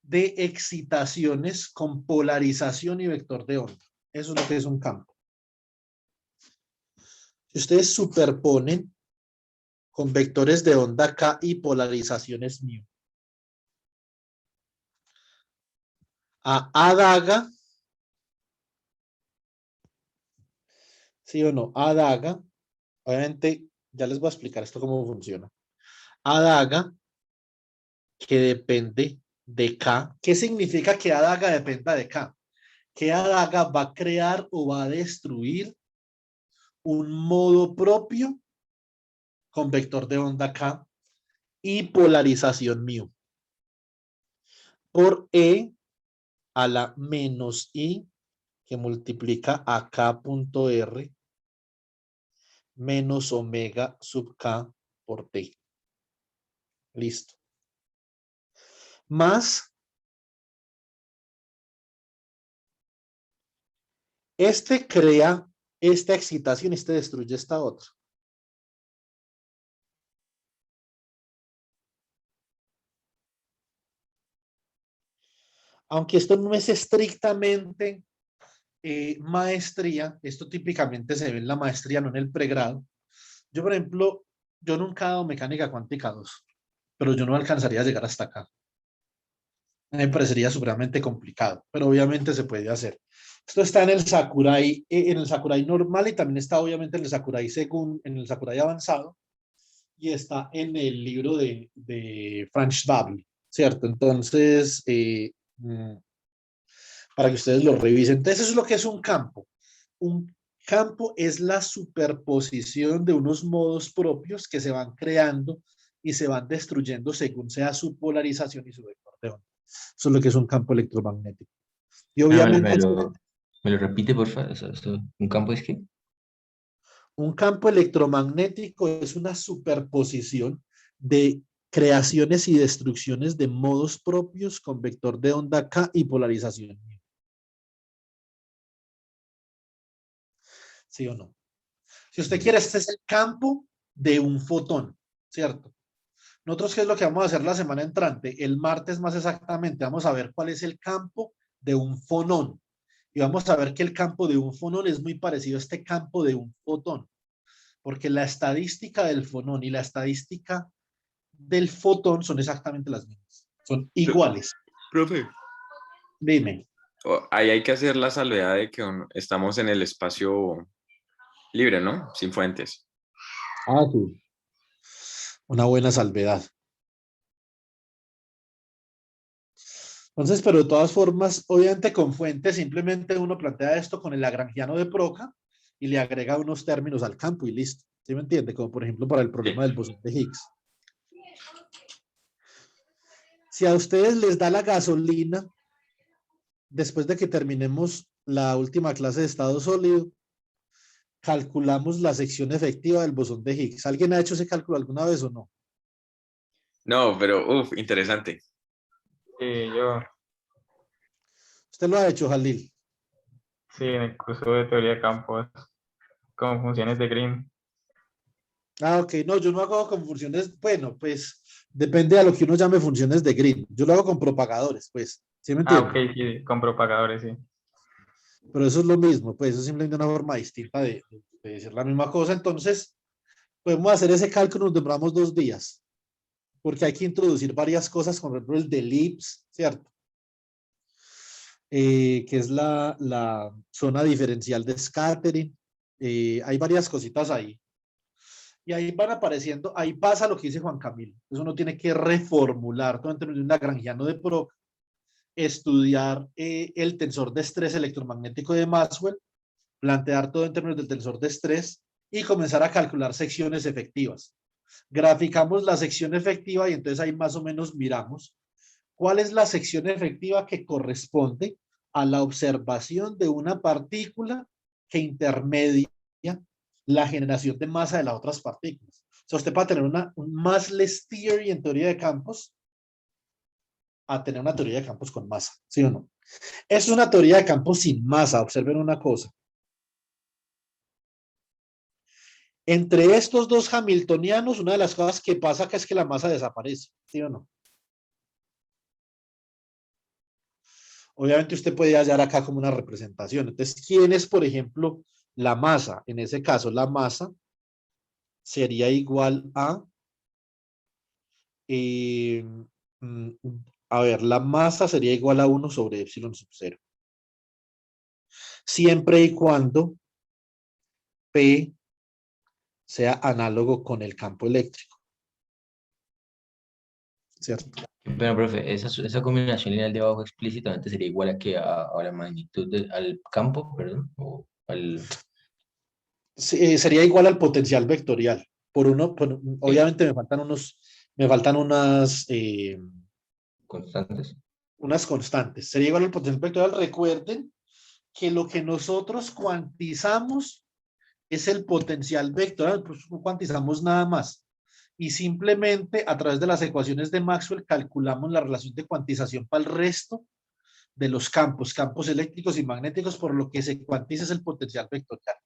de excitaciones con polarización y vector de onda. Eso es lo que es un campo. Si ustedes superponen con vectores de onda K y polarizaciones μ a daga, ¿sí o no? A daga, obviamente ya les voy a explicar esto cómo funciona. A daga que depende de K. ¿Qué significa que A daga dependa de K? Que A daga va a crear o va a destruir un modo propio con vector de onda K y polarización mu por E a la menos I que multiplica a K punto R menos omega sub K por T. Listo. Más este crea esta excitación y este destruye esta otra. Aunque esto no es estrictamente maestría, esto típicamente se ve en la maestría, no en el pregrado. Yo, por ejemplo, yo nunca he dado mecánica cuántica 2, pero yo no alcanzaría a llegar hasta acá. Me parecería supremamente complicado, pero obviamente se puede hacer. Esto está en el Sakurai normal y también está obviamente en el Sakurai en el Sakurai avanzado y está en el libro de Frank Schwab, ¿cierto? Entonces, para que ustedes lo revisen. Entonces, eso es lo que es un campo. Un campo es la superposición de unos modos propios que se van creando y se van destruyendo según sea su polarización y su vector de onda. Eso es lo que es un campo electromagnético. Y Ah, obviamente me lo repite, por favor. ¿Un campo es qué? un campo electromagnético es una superposición de creaciones y destrucciones de modos propios con vector de onda K y polarización. ¿Sí o no? Si usted quiere, este es el campo de un fotón, ¿cierto? Nosotros, ¿qué es lo que vamos a hacer la semana entrante? El martes más exactamente, vamos a ver cuál es el campo de un fonón. Y vamos a ver que el campo de un fonón es muy parecido a este campo de un fotón. Porque la estadística del fonón y la estadística del fotón son exactamente las mismas. Son iguales. Profe, Dime. ahí hay que hacer la salvedad de que estamos en el espacio libre, ¿no? Sin fuentes. Ah, sí. Una buena salvedad. Entonces, pero de todas formas, obviamente con fuentes, simplemente uno plantea esto con el lagrangiano de Proca y le agrega unos términos al campo y listo. ¿Sí me entiende? Como por ejemplo para el problema del bosón de Higgs. Si a ustedes les da la gasolina, después de que terminemos la última clase de estado sólido, calculamos la sección efectiva del bosón de Higgs. ¿Alguien ha hecho ese cálculo alguna vez o no? No, pero interesante. Sí, yo, ¿Usted lo ha hecho, Jalil? sí, en el curso de teoría de campos con funciones de Green. Ah, ok. No, yo no hago con funciones, bueno, pues depende de lo que uno llame funciones de Green. Yo lo hago con propagadores, pues. ¿Sí me Ah, ok, entiende? sí, con propagadores, sí. Pero eso es lo mismo, pues eso es simplemente una forma distinta de decir la misma cosa. Entonces, podemos hacer ese cálculo, nos demoramos 2 días, porque hay que introducir varias cosas, como por ejemplo el de Lips, ¿cierto? Que es la zona diferencial de scattering. Hay varias cositas ahí. Y ahí van apareciendo, ahí pasa lo que dice Juan Camilo. Eso uno tiene que reformular todo en términos de un lagrangiano de Proc, estudiar el tensor de estrés electromagnético de Maxwell, plantear todo en términos del tensor de estrés y comenzar a calcular secciones efectivas. Graficamos la sección efectiva y entonces ahí más o menos miramos cuál es la sección efectiva que corresponde a la observación de una partícula que intermedia la generación de masa de las otras partículas. O sea, usted para tener un massless theory en teoría de campos a tener una teoría de campos con masa, ¿sí o no? Es una teoría de campos sin masa. Observen una cosa. Entre estos dos hamiltonianos, una de las cosas que pasa es que la masa desaparece, ¿sí o no? Obviamente usted puede hallar acá como una representación. Entonces, ¿quién es, por ejemplo, la masa? En ese caso, la masa sería igual a, eh, mm, a ver, la masa sería igual a 1 sobre epsilon sub 0. Siempre y cuando P sea análogo con el campo eléctrico. ¿cierto? Pero, profe, esa combinación lineal de abajo explícitamente sería igual a que a la magnitud al campo, perdón, o al... Sería igual al potencial vectorial. Ok, Obviamente me faltan constantes. unas constantes. Sería igual al potencial vectorial. Recuerden que lo que nosotros cuantizamos es el potencial vectorial, pues no cuantizamos nada más. Y simplemente a través de las ecuaciones de Maxwell calculamos la relación de cuantización para el resto de los campos eléctricos y magnéticos, por lo que se cuantiza es el potencial vectorial.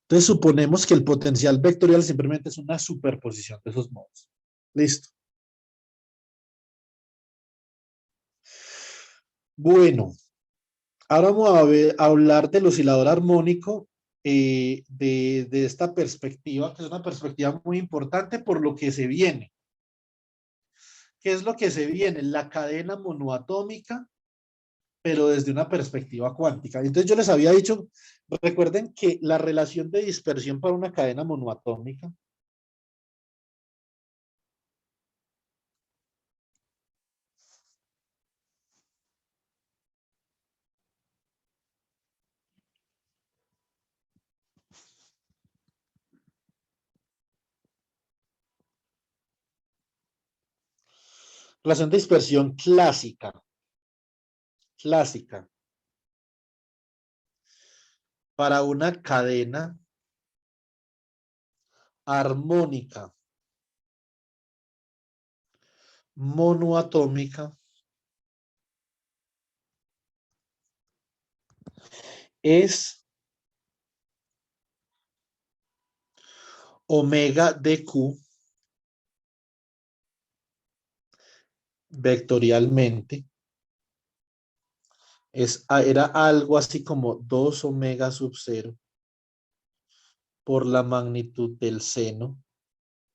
Entonces suponemos que el potencial vectorial simplemente es una superposición de esos modos. Listo. Bueno, ahora vamos a hablar del oscilador armónico de esta perspectiva, que es una perspectiva muy importante por lo que se viene. ¿Qué es lo que se viene? La cadena monoatómica, pero desde una perspectiva cuántica. Entonces yo les había dicho, recuerden que la relación de dispersión para una cadena monoatómica relación de dispersión clásica para una cadena armónica monoatómica es omega de Q vectorialmente. Era algo así como 2 omega sub 0 por la magnitud del seno,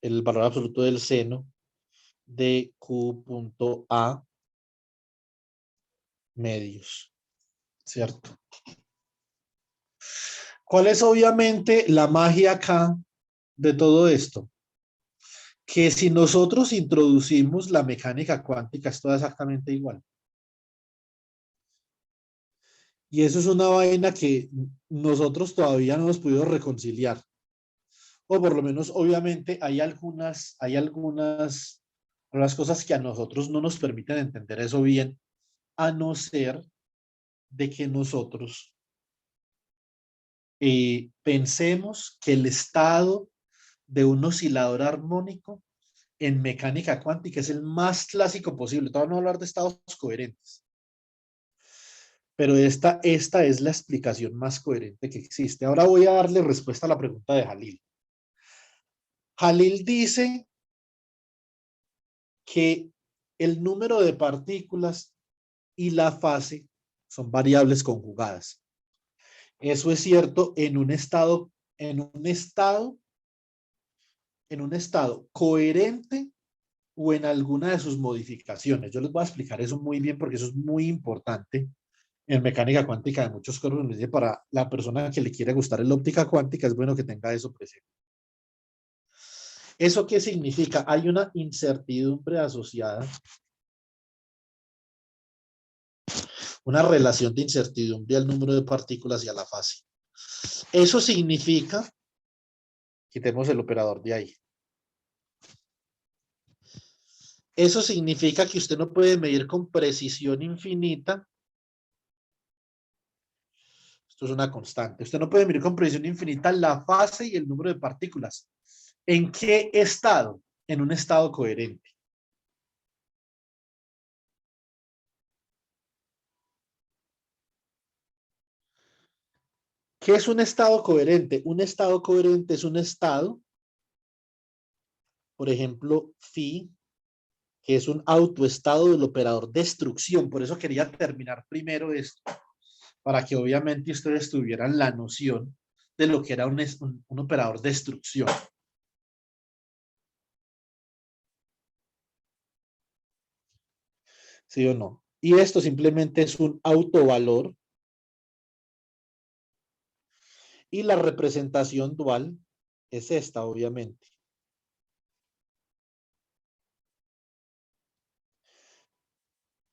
el valor absoluto del seno de Q punto A medios, ¿cierto? ¿Cuál es obviamente la magia acá de todo esto? Que si nosotros introducimos la mecánica cuántica, es todo exactamente igual. Y eso es una vaina que nosotros todavía no hemos podido reconciliar. O por lo menos, obviamente, hay algunas cosas que a nosotros no nos permiten entender eso bien, a no ser de que nosotros pensemos que el estado de un oscilador armónico en mecánica cuántica es el más clásico posible. Todavía no voy a hablar de estados coherentes, pero esta es la explicación más coherente que existe. Ahora voy a darle respuesta a la pregunta de Jalil. Jalil dice que el número de partículas y la fase son variables conjugadas. Eso es cierto en un estado coherente o en alguna de sus modificaciones. Yo les voy a explicar eso muy bien porque eso es muy importante en mecánica cuántica de muchos casos. Para la persona que le quiere gustar la óptica cuántica es bueno que tenga eso presente. ¿Eso qué significa? Hay una incertidumbre asociada, una relación de incertidumbre al número de partículas y a la fase. Eso significa, quitemos el operador de ahí. Eso significa que usted no puede medir con precisión infinita. Esto es una constante. Usted no puede medir con precisión infinita la fase y el número de partículas. ¿En qué estado? En un estado coherente. ¿Qué es un estado coherente? Un estado coherente es un estado, por ejemplo, phi, que es un autoestado del operador destrucción. Por eso quería terminar primero esto, para que obviamente ustedes tuvieran la noción de lo que era un operador destrucción. ¿Sí o no? Y esto simplemente es un autovalor y la representación dual es esta, obviamente.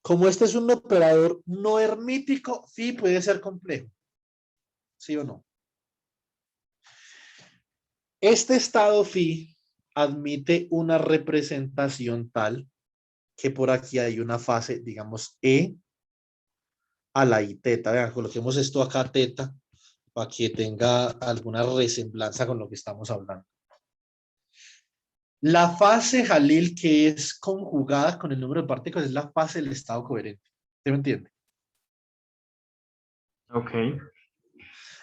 Como este es un operador no hermítico, phi puede ser complejo. ¿Sí o no? Este estado phi admite una representación tal que por aquí hay una fase, digamos, E a la I teta. Vean, coloquemos esto acá teta para que tenga alguna resemblanza con lo que estamos hablando. La fase Jalil que es conjugada con el número de partículas es la fase del estado coherente. ¿Se me entiende? Ok.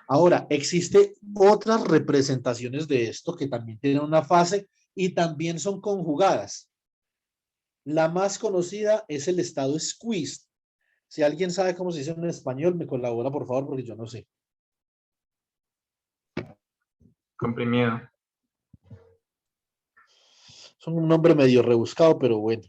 Ahora, existe otras representaciones de esto que también tienen una fase y también son conjugadas. La más conocida es el estado squeezed. Si alguien sabe cómo se dice en español, me colabora, por favor, porque yo no sé. Comprimido. Es un nombre medio rebuscado, pero bueno.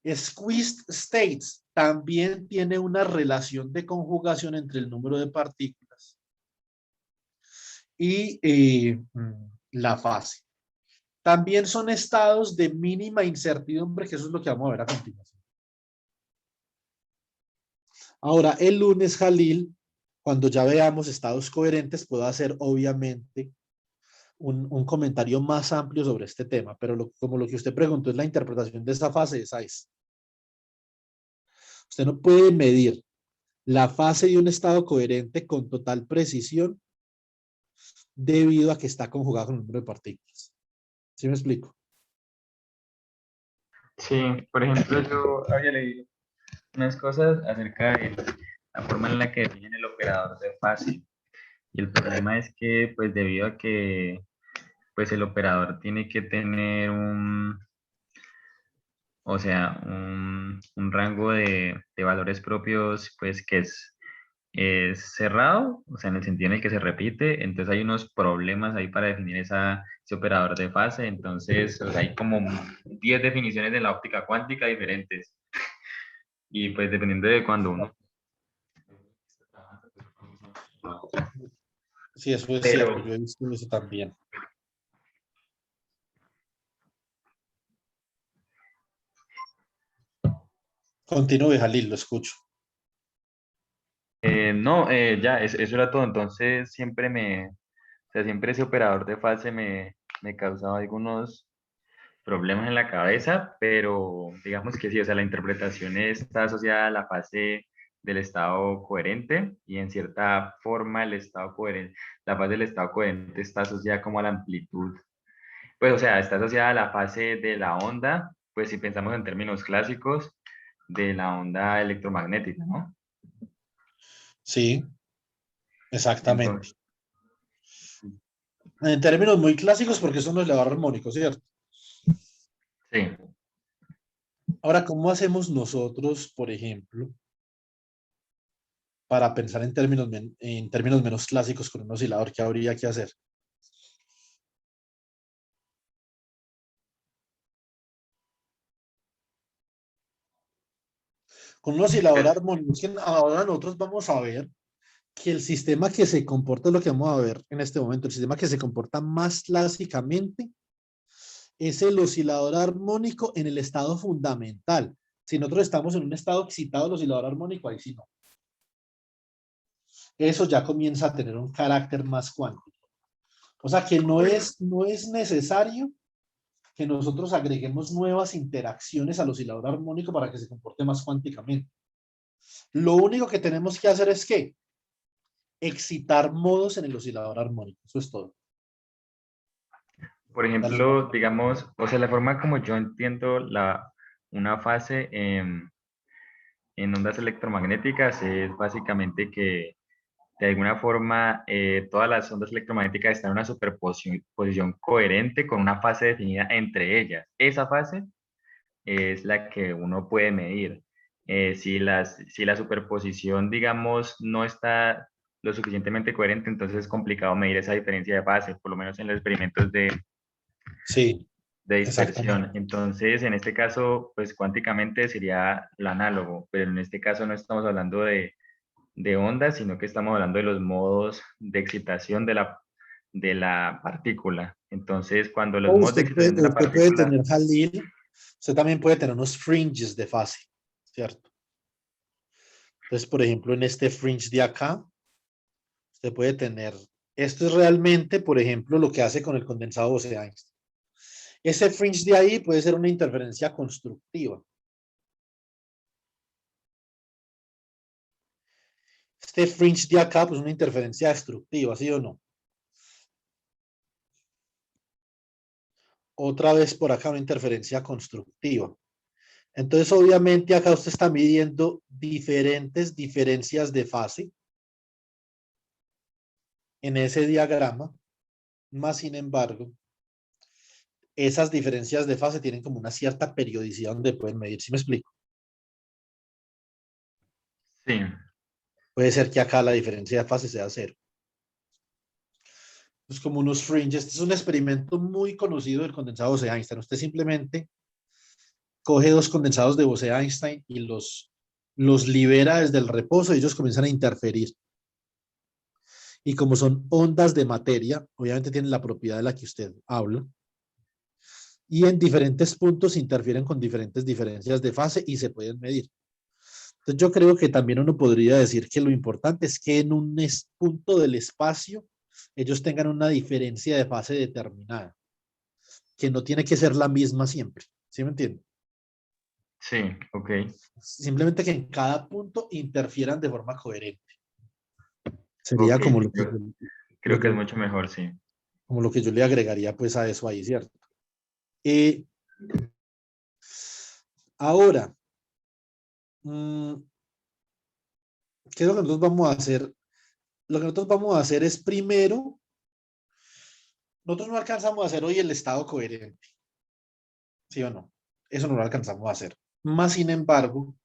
Squeezed states también tiene una relación de conjugación entre el número de partículas y la fase. También son estados de mínima incertidumbre, que eso es lo que vamos a ver a continuación. Ahora, el lunes, Jalil, cuando ya veamos estados coherentes, puedo hacer obviamente un comentario más amplio sobre este tema, pero como lo que usted preguntó es la interpretación de esa fase, esa es. Usted no puede medir la fase de un estado coherente con total precisión debido a que está conjugado con el número de partículas. ¿Sí me explico? Sí, por ejemplo, yo había leído unas cosas acerca de la forma en la que definen el operador de fase. Y el problema es que, pues debido a que pues el operador tiene que tener o sea, un rango de valores propios, pues que es cerrado, o sea, en el sentido en el que se repite, entonces hay unos problemas ahí para definir ese operador de fase, entonces o sea, hay como 10 definiciones de la óptica cuántica diferentes, y pues dependiendo de cuando uno... Sí, eso es cierto. Pero Yo he visto eso también. Continúe, Jalil, lo escucho. no, ya, eso era todo, entonces o sea, siempre ese operador de fase me causaba algunos problemas en la cabeza, pero digamos que sí, o sea, la interpretación está asociada a la fase del estado coherente y en cierta forma el estado coherente, la fase del estado coherente está asociada como a la amplitud, pues o sea, está asociada a la fase de la onda, pues si pensamos en términos clásicos, de la onda electromagnética, ¿no? Sí, exactamente. Entonces, En términos muy clásicos, porque son los elevadores armónicos, ¿cierto? sí. Ahora, ¿cómo hacemos nosotros, por ejemplo, para pensar en términos menos clásicos con un oscilador? ¿Qué habría que hacer? Con un oscilador Pues, armónico, es que ahora nosotros vamos a ver que el sistema que se comporta, lo que vamos a ver en este momento, el sistema que se comporta más clásicamente es el oscilador armónico en el estado fundamental. Si nosotros estamos en un estado excitado, el oscilador armónico, ahí sí no. Eso ya comienza a tener un carácter más cuántico. O sea que no es necesario que nosotros agreguemos nuevas interacciones al oscilador armónico para que se comporte más cuánticamente. Lo único que tenemos que hacer es que excitar modos en el oscilador armónico. Eso es todo. por Darle una... ejemplo, digamos, o sea, la forma como yo entiendo una fase en ondas electromagnéticas es básicamente que de alguna forma todas las ondas electromagnéticas están en una superposición coherente con una fase definida entre ellas. Esa fase es la que uno puede medir. Si la superposición, digamos, no está lo suficientemente coherente, entonces es complicado medir esa diferencia de fase, por lo menos en los experimentos Sí, de dispersión. exactamente. Entonces, en este caso, pues cuánticamente sería lo análogo, pero en este caso no estamos hablando de ondas, sino que estamos hablando de los modos de excitación de la partícula. Entonces, cuando los O modos de excitación de la usted puede partícula, tener Halil, usted también puede tener unos fringes de fase, ¿cierto? Entonces, por ejemplo, en este fringe de acá, usted puede tener, esto es realmente, por ejemplo, lo que hace con el condensado Bose-Einstein. Ese fringe de ahí puede ser una interferencia constructiva. Este fringe de acá, pues una interferencia destructiva, ¿sí o no? Otra vez por acá una interferencia constructiva. Entonces, obviamente, acá usted está midiendo diferentes diferencias de fase en ese diagrama, más sin embargo, esas diferencias de fase tienen como una cierta periodicidad donde pueden medir. ¿Sí me explico? sí, Puede ser que acá la diferencia de fase sea cero. Es como unos fringes. Este es un experimento muy conocido del condensado Bose-Einstein. Usted simplemente coge dos condensados de Bose-Einstein y los libera desde el reposo y ellos comienzan a interferir. Y como son ondas de materia, obviamente tienen la propiedad de la que usted habla. Y en diferentes puntos interfieren con diferentes diferencias de fase y se pueden medir. Entonces yo creo que también uno podría decir que lo importante es que en un punto del espacio ellos tengan una diferencia de fase determinada, que no tiene que ser la misma siempre. ¿Sí me entiende? sí, ok. Simplemente que en cada punto interfieran de forma coherente. Sería Ok, como sí, creo que es mucho mejor, sí. como lo que yo le agregaría pues a eso ahí, ¿cierto? Eh, ahora, ¿qué es lo que nosotros vamos a hacer? Lo que nosotros vamos a hacer es primero, nosotros no alcanzamos a hacer hoy el estado coherente, ¿sí o no? Eso no lo alcanzamos a hacer. Más sin embargo,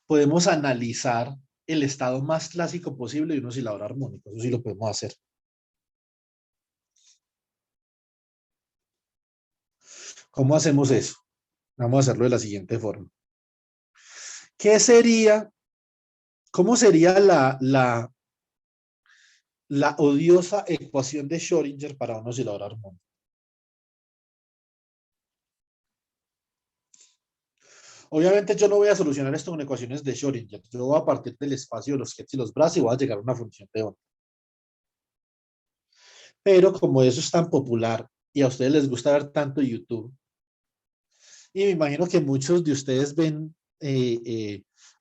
podemos analizar el estado más clásico posible de un oscilador armónico. Eso sí lo podemos hacer. ¿Cómo hacemos eso? Vamos a hacerlo de la siguiente forma. ¿Qué sería, cómo sería la odiosa ecuación de Schrödinger para un oscilador armónico? Obviamente yo no voy a solucionar esto con ecuaciones de Schrödinger. Yo voy a partir del espacio de los Hertz y los brazos y voy a llegar a una función de onda. Pero como eso es tan popular y a ustedes les gusta ver tanto YouTube, y me imagino que muchos de ustedes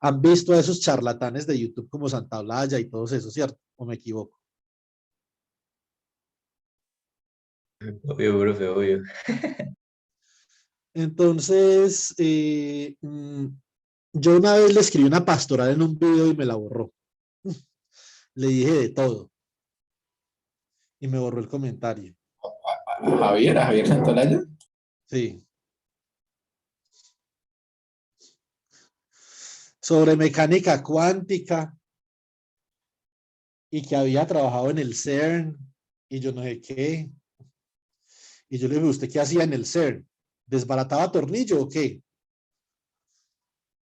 han visto a esos charlatanes de YouTube como Santaolalla y todos esos, ¿cierto? ¿O me equivoco? Obvio, profe, obvio. Entonces, yo una vez le escribí una pastoral en un video y me la borró. Le dije de todo y me borró el comentario. A Javier Santolaya. Sí. Sobre mecánica cuántica y que había trabajado en el CERN y yo no sé qué. Y yo le dije, ¿usted qué hacía en el CERN? ¿Desbarataba tornillo o qué?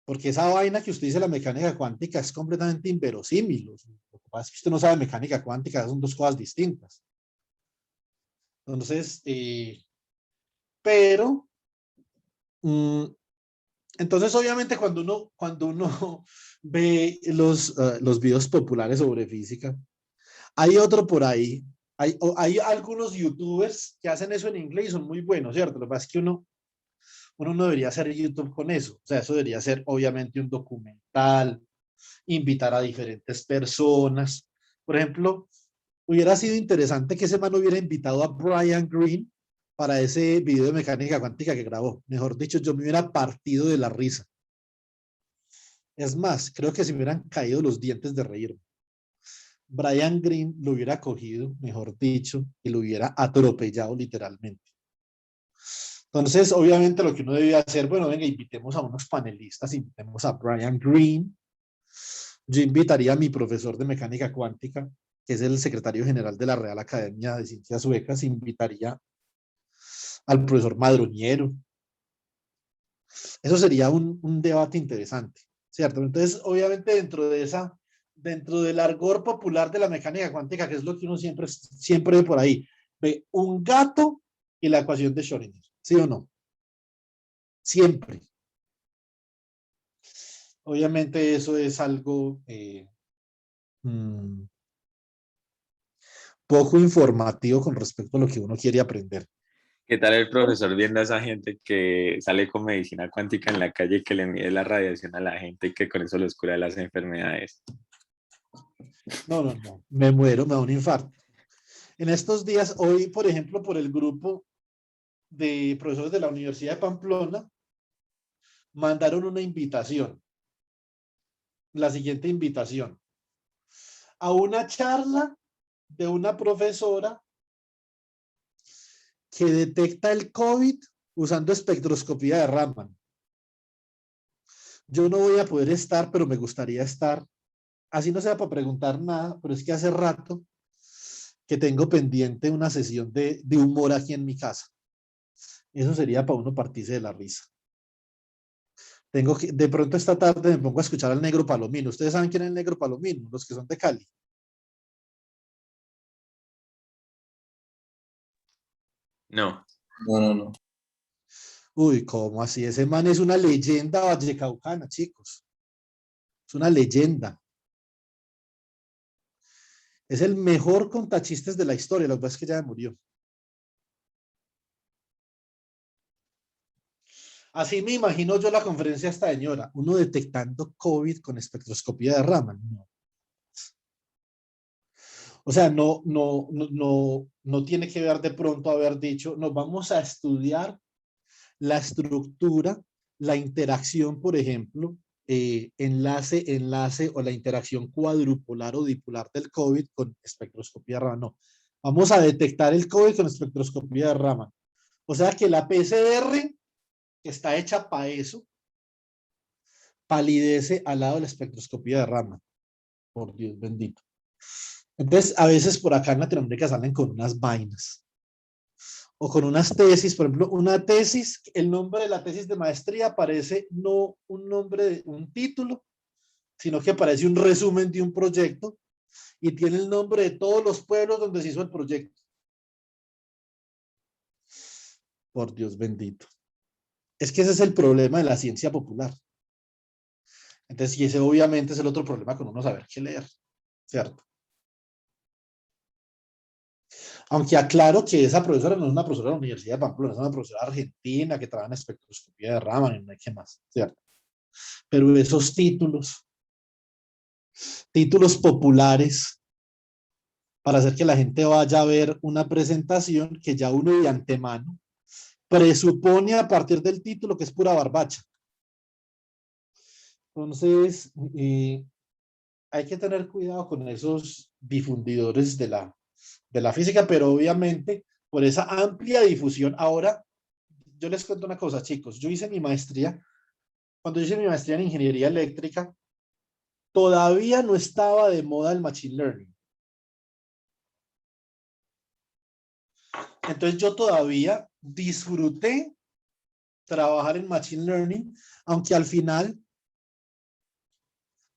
Porque esa vaina que usted dice la mecánica cuántica es completamente inverosímil. Lo que pasa es que usted no sabe mecánica cuántica, son dos cosas distintas. Entonces, pero, entonces obviamente cuando uno ve los videos populares sobre física, hay otro por ahí, hay algunos youtubers que hacen eso en inglés y son muy buenos, ¿cierto? Lo que pasa es que uno no debería hacer YouTube con eso. O sea, eso debería ser obviamente un documental, invitar a diferentes personas. Por ejemplo, hubiera sido interesante que ese man hubiera invitado a Brian Greene para ese video de mecánica cuántica que grabó. Mejor dicho, yo me hubiera partido de la risa. Es más, creo que se me hubieran caído los dientes de reír. Brian Greene lo hubiera cogido, mejor dicho, y lo hubiera atropellado literalmente. Entonces, obviamente lo que uno debía hacer, bueno, venga, invitemos a unos panelistas, invitemos a Brian Greene. Yo invitaría a mi profesor de mecánica cuántica, que es el secretario general de la Real Academia de Ciencias Suecas, invitaría al profesor Madroñero. Eso sería un debate interesante, ¿cierto? Entonces, obviamente dentro de esa dentro del argot popular de la mecánica cuántica, que es lo que uno siempre ve por ahí, ve un gato y la ecuación de Schrödinger, ¿sí o no? Siempre. Obviamente eso es algo poco informativo con respecto a lo que uno quiere aprender. ¿Qué tal el profesor viendo a esa gente que sale con medicina cuántica en la calle, que le mide la radiación a la gente y que con eso los cura las enfermedades? No, me muero, me da un infarto. En estos días, hoy, por ejemplo, por el grupo de profesores de la Universidad de Pamplona, mandaron una invitación, la siguiente invitación, a una charla de una profesora que detecta el COVID usando espectroscopía de Raman. Yo no voy a poder estar, pero me gustaría estar. Así no sea para preguntar nada, pero es que hace rato que tengo pendiente una sesión de humor aquí en mi casa. Eso sería para uno partirse de la risa. De pronto esta tarde me pongo a escuchar al Negro Palomino. ¿Ustedes saben quién es el Negro Palomino? Los que son de Cali. No. No. Uy, ¿cómo así? Ese man es una leyenda vallecaucana, chicos. Es una leyenda. Es el mejor contachistes de la historia. Lo que pasa es que ya murió. Así me imagino yo la conferencia esta señora. Uno detectando COVID con espectroscopía de Raman. No. O sea, no tiene que ver de pronto haber dicho, nos vamos a estudiar la estructura, la interacción, por ejemplo, enlace o la interacción cuadrupolar o dipolar del COVID con espectroscopía Raman. No, vamos a detectar el COVID con espectroscopía de Raman. O sea que la PCR, que está hecha para eso, palidece al lado de la espectroscopía de Raman. Por Dios bendito. Entonces, a veces por acá en Latinoamérica salen con unas vainas. O con unas tesis, por ejemplo, una tesis, el nombre de la tesis de maestría parece no un nombre de un título, sino que parece un resumen de un proyecto y tiene el nombre de todos los pueblos donde se hizo el proyecto. Por Dios bendito. Es que ese es el problema de la ciencia popular. Entonces, y ese obviamente es el otro problema con uno saber qué leer, ¿cierto? Aunque aclaro que esa profesora no es una profesora de la Universidad de Pamplona, es una profesora argentina que trabaja en espectroscopía de Raman y no hay qué más, ¿cierto? Pero esos títulos populares para hacer que la gente vaya a ver una presentación que ya uno de antemano presupone a partir del título que es pura barbacha. Entonces, hay que tener cuidado con esos difundidores de la física, pero obviamente por esa amplia difusión. Ahora, yo les cuento una cosa, chicos. Yo hice mi maestría, cuando hice mi maestría en ingeniería eléctrica, todavía no estaba de moda el machine learning. Entonces yo todavía disfruté trabajar en machine learning, aunque al final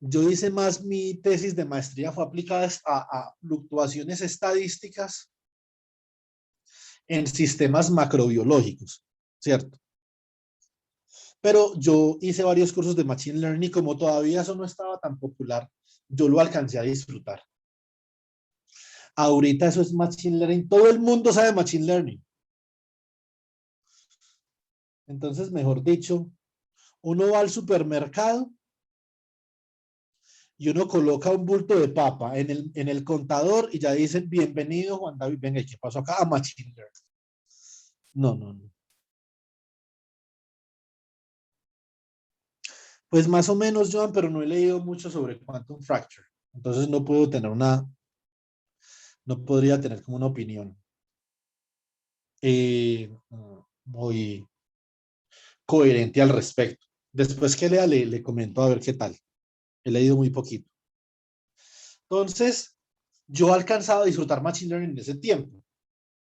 yo hice más, mi tesis de maestría fue aplicada a fluctuaciones estadísticas en sistemas macrobiológicos, ¿cierto? Pero yo hice varios cursos de machine learning, como todavía eso no estaba tan popular, yo lo alcancé a disfrutar. Ahorita eso es machine learning, todo el mundo sabe machine learning. Entonces, mejor dicho, uno va al supermercado y uno coloca un bulto de papa en el contador y ya dicen, bienvenido Juan David, venga, ¿qué pasó acá? A machine learning. No. Pues más o menos, Joan, pero no he leído mucho sobre quantum fracture. Entonces no puedo tener no podría tener como una opinión muy coherente al respecto. Después que lea, le comento a ver qué tal. He leído muy poquito. Entonces, yo he alcanzado a disfrutar Machine Learning en ese tiempo.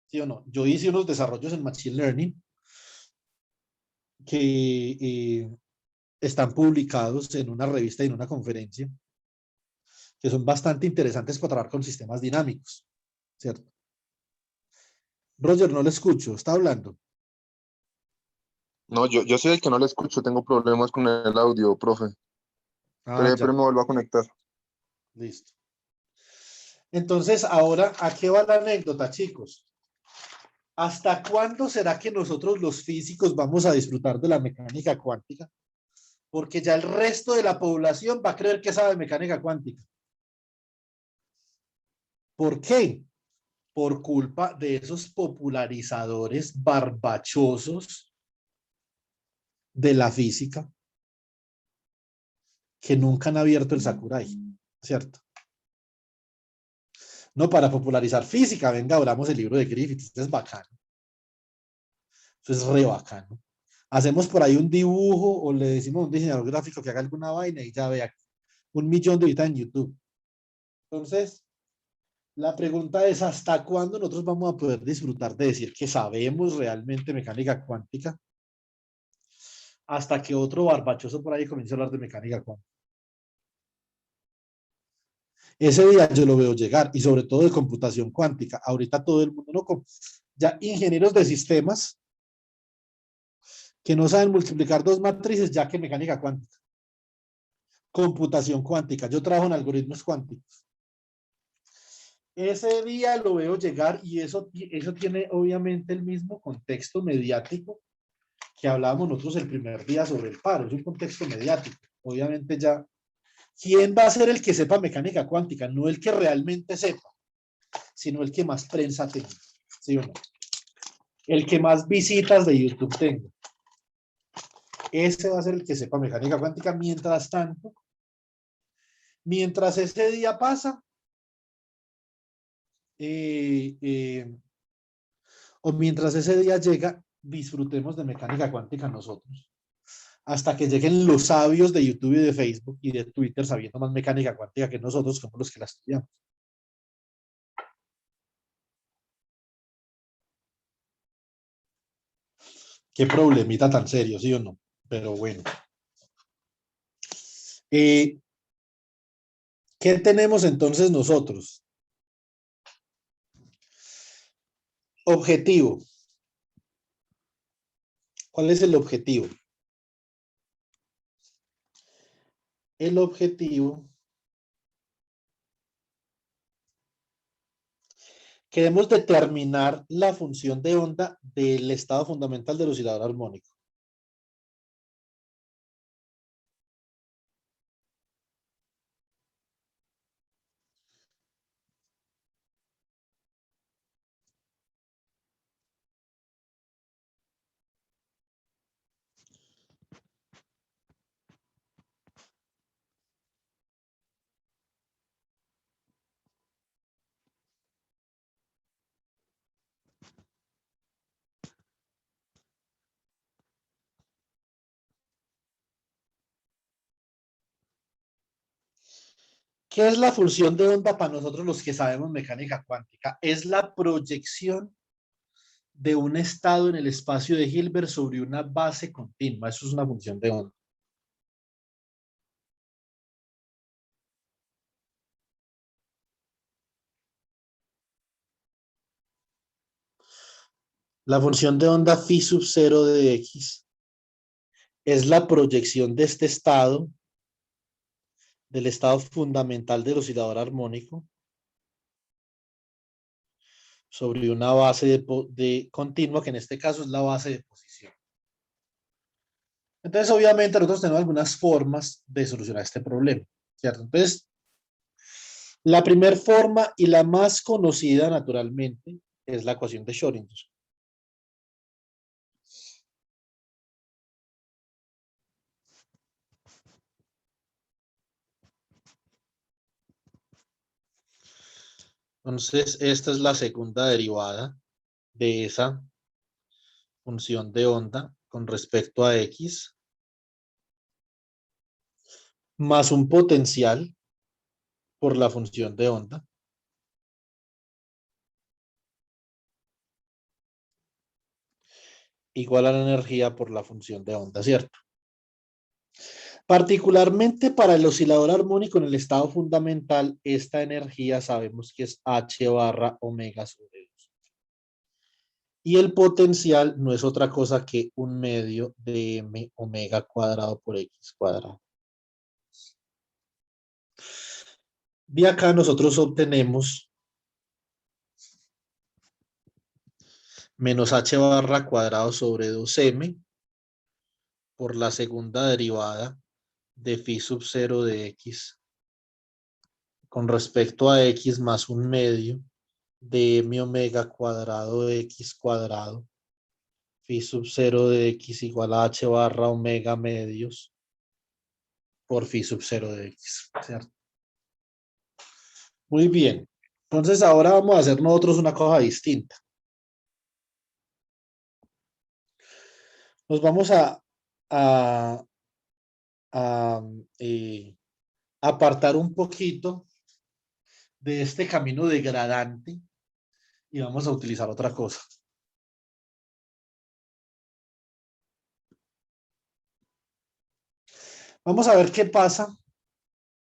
¿Sí o no? Yo hice unos desarrollos en Machine Learning que están publicados en una revista y en una conferencia. que son bastante interesantes para trabajar con sistemas dinámicos, ¿cierto? Roger, no le escucho, está hablando. No, yo soy el que no le escucho, tengo problemas con el audio, profe. Ah, Pero ya, me vuelvo a conectar. listo. Entonces, ahora, ¿a qué va la anécdota, chicos? ¿Hasta cuándo será que nosotros los físicos vamos a disfrutar de la mecánica cuántica? Porque ya el resto de la población va a creer que sabe mecánica cuántica. ¿Por qué? Por culpa de esos popularizadores barbachosos de la física que nunca han abierto el Sakurai, ¿cierto? No para popularizar física, venga, abramos el libro de Griffith, esto es bacano. Eso es re bacano. Hacemos por ahí un dibujo o le decimos a un diseñador gráfico que haga alguna vaina y ya vea 1 millón de visitas en YouTube. Entonces, la pregunta es, ¿hasta cuándo nosotros vamos a poder disfrutar de decir que sabemos realmente mecánica cuántica? Hasta que otro barbachoso por ahí comience a hablar de mecánica cuántica. Ese día yo lo veo llegar y sobre todo de computación cuántica. Ahorita todo el mundo, no, ya ingenieros de sistemas que no saben multiplicar dos matrices, ya que mecánica cuántica. Computación cuántica. Yo trabajo en algoritmos cuánticos. Ese día lo veo llegar y eso tiene obviamente el mismo contexto mediático que hablábamos nosotros el primer día sobre el paro. Es un contexto mediático. Obviamente ya, ¿quién va a ser el que sepa mecánica cuántica? No el que realmente sepa, sino el que más prensa tenga. ¿Sí o no? El que más visitas de YouTube tenga. Ese va a ser el que sepa mecánica cuántica. Mientras tanto, mientras ese día pasa, o mientras ese día llega, disfrutemos de mecánica cuántica nosotros. Hasta que lleguen los sabios de YouTube y de Facebook y de Twitter sabiendo más mecánica cuántica que nosotros, como los que la estudiamos. Qué problemita tan serio, ¿sí o no? Pero bueno. ¿Qué tenemos entonces nosotros? Objetivo. ¿Cuál es el objetivo? El objetivo, queremos determinar la función de onda del estado fundamental del oscilador armónico. ¿Qué es la función de onda para nosotros los que sabemos mecánica cuántica? Es la proyección de un estado en el espacio de Hilbert sobre una base continua. Eso es una función de onda. La función de onda phi sub 0 de x es la proyección de este estado, del estado fundamental del oscilador armónico, sobre una base de continua, que en este caso es la base de posición. Entonces, obviamente, nosotros tenemos algunas formas de solucionar este problema, ¿cierto? Entonces, la primera forma y la más conocida, naturalmente, es la ecuación de Schrödinger. Entonces, esta es la segunda derivada de esa función de onda con respecto a x, más un potencial por la función de onda, igual a la energía por la función de onda, ¿cierto? Particularmente para el oscilador armónico en el estado fundamental, esta energía sabemos que es H barra omega sobre 2. Y el potencial no es otra cosa que 1/2 de m omega cuadrado por x cuadrado. De acá nosotros obtenemos menos h barra cuadrado sobre 2m por la segunda derivada de phi sub 0 de x con respecto a x más 1/2 de m omega cuadrado de x cuadrado, phi sub 0 de x igual a h barra omega medios por phi sub 0 de x, ¿cierto? Muy bien. Entonces ahora vamos a hacer nosotros una cosa distinta. Nos vamos a, apartar un poquito de este camino degradante y vamos a utilizar otra cosa. Vamos a ver qué pasa.